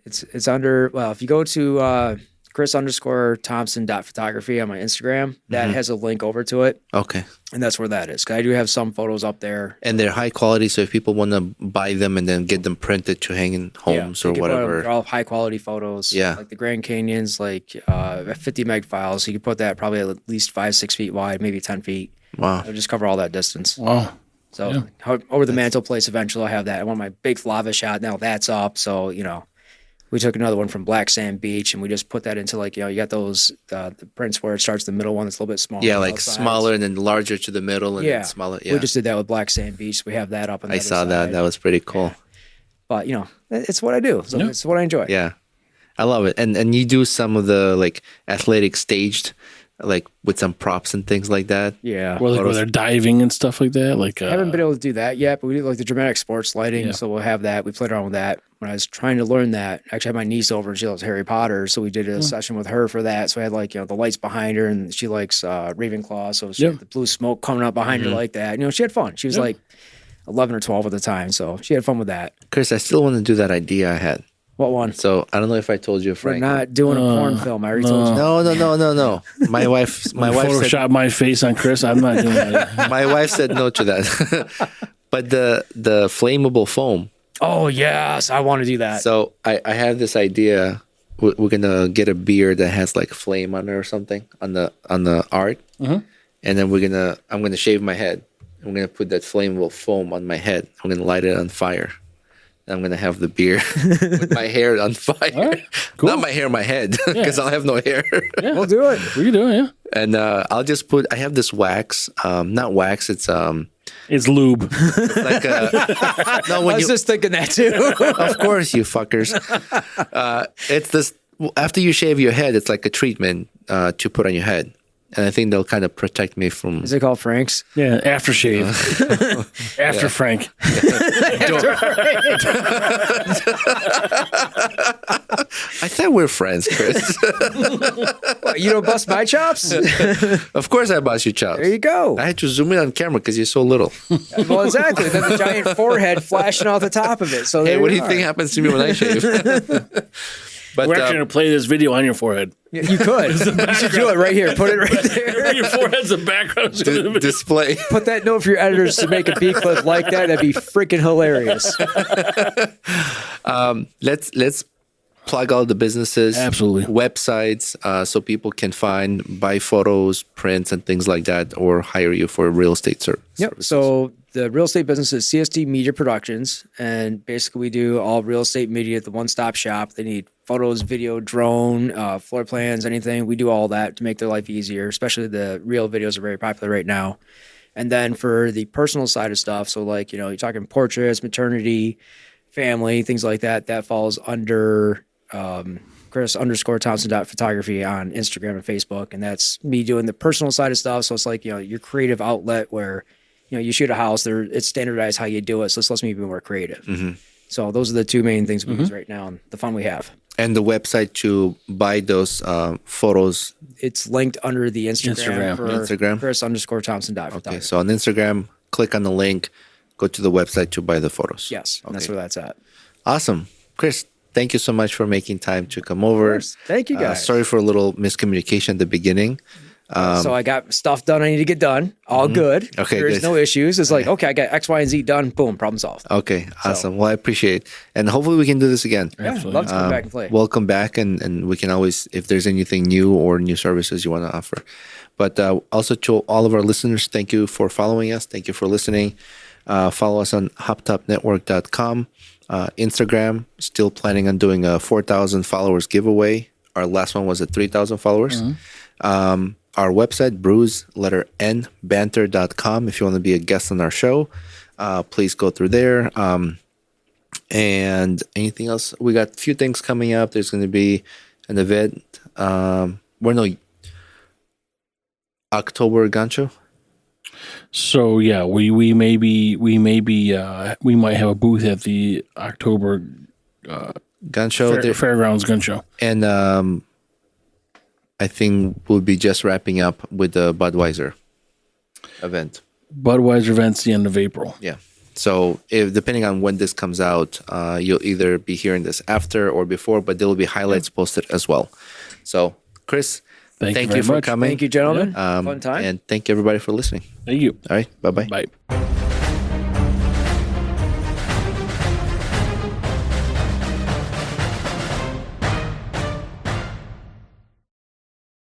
S5: it's under, if you go to Chris_Thompson.photography on my Instagram, that has a link over to it.
S3: Okay.
S5: And that's where that is. 'Cause I do have some photos up there.
S3: And they're high quality, so if people want to buy them and then get them printed to hang in homes or whatever.
S5: They're all high quality photos.
S3: Yeah.
S5: Like the Grand Canyon's 50 meg files. So you could put that probably at least 5-6 feet wide, maybe 10 feet.
S3: Wow.
S5: It'll just cover all that distance.
S4: Wow.
S5: So over the mantle place, eventually I'll have that. I want my big lava shot. Now that's up. So, We took another one from Black Sand Beach, and we just put that into like, you got those the prints where it starts the middle one that's a little bit smaller.
S3: Yeah, like smaller and then larger to the middle and then smaller. Yeah,
S5: we just did that with Black Sand Beach. We have that up on the
S3: I
S5: other
S3: saw
S5: side.
S3: that. That was pretty cool.
S5: But it's what I do. So it's what I enjoy.
S3: Yeah, I love it. And you do some of the like athletic staged, like with some props and things like that.
S5: Yeah.
S4: Well, like where they're diving and stuff like that. Like
S5: I haven't been able to do that yet, but we do like the dramatic sports lighting. So we'll have that. We played around with that. When I was trying to learn that, I actually had my niece over and she loves Harry Potter. So we did a session with her for that. So I had like, the lights behind her and she likes Ravenclaw. So she had the blue smoke coming up behind her like that. She had fun. She was like 11 or 12 at the time. So she had fun with that.
S3: Chris, I still want to do that idea I had.
S5: What one?
S3: So I don't know if I told you, Frank.
S5: We're not doing a porn film. I already told you.
S3: No. My wife
S4: Photoshop
S3: said,
S4: my face on Chris. I'm not doing that.
S3: my wife said no to that. But the flammable foam.
S5: Oh yes, I want to do that.
S3: So I have this idea. We're gonna get a beer that has like flame on it or something on the art, and then I'm gonna shave my head. I'm gonna put that flammable foam on my head. I'm gonna light it on fire. I'm going to have the beer with my hair on fire.
S4: Right, cool.
S3: Not my hair, my head, because I'll have no hair.
S4: Yeah.
S5: We'll do it.
S4: We can do it, yeah.
S3: And I'll just I have this wax, not wax, it's
S4: lube.
S3: like
S5: I was just thinking that too.
S3: Of course, you fuckers. It's this, after you shave your head, it's like a treatment to put on your head. And I think they'll kind of protect me from.
S5: Is it called Frank's?
S4: Yeah, aftershave. After Frank.
S3: I thought we're friends, Chris.
S5: What, you don't bust my chops?
S3: Of course I bust your chops.
S5: There you go.
S3: I had to zoom in on camera because you're so little.
S5: Well, exactly. Then the giant forehead flashing off the top of it. So
S3: Hey, what do you think happens to me when I shave? But,
S4: we're actually going to play this video on your forehead.
S5: You could. You should do it right here. Put it right there.
S4: Your forehead's the background.
S3: Display.
S5: Put that note for your editors to make a B clip like that. That'd be freaking hilarious.
S3: Let's plug all the businesses,
S4: absolutely,
S3: websites, so people can buy photos, prints, and things like that, or hire you for real estate services.
S5: Yep. So the real estate business is CST Media Productions, and basically we do all real estate media at the one-stop shop. They need photos, video, drone, floor plans, anything. We do all that to make their life easier, especially the real videos are very popular right now. And then for the personal side of stuff, so like, you're talking portraits, maternity, family, things like that, that falls under Chris_Thompson.photography on Instagram and Facebook. And that's me doing the personal side of stuff. So it's like, your creative outlet where, you shoot a house, it's standardized how you do it. So this lets me be more creative. Mm-hmm. So those are the two main things we use right now and the fun we have.
S3: And the website to buy those photos.
S5: It's linked under the Instagram. Chris_Thompson.photography.
S3: Okay, so on Instagram, click on the link, go to the website to buy the photos.
S5: Yes, and that's where that's at.
S3: Awesome. Chris, thank you so much for making time to come over.
S5: Thank you, guys.
S3: Sorry for a little miscommunication at the beginning.
S5: So I got stuff done I need to get done. All good.
S3: Okay,
S5: There's no issues. It's like, okay, I got X, Y, and Z done. Boom, problem solved.
S3: Okay, awesome. Well, I appreciate it. And hopefully we can do this again.
S5: Yeah, love to come back and play.
S3: Welcome back, and we can always, if there's anything new or new services you want to offer. But also to all of our listeners, thank you for following us. Thank you for listening. Follow us on hoptopnetwork.com. Instagram, still planning on doing a 4,000 followers giveaway. Our last one was at 3,000 followers. Our website, banter.com. If you want to be a guest on our show, please go through there. And anything else? We got a few things coming up. There's going to be an event. October gun show.
S4: So yeah, we might have a booth at the October
S3: gun show,
S4: fairgrounds gun show,
S3: and I think we'll be just wrapping up with the Budweiser event.
S4: Budweiser event's the end of April.
S3: Yeah. So depending on when this comes out, you'll either be hearing this after or before, but there will be highlights posted as well. So, Chris, thank you for coming.
S5: Thank you, gentlemen. Fun time.
S3: And thank you, everybody, for listening.
S4: Thank you.
S3: All right. Bye-bye.
S4: Bye.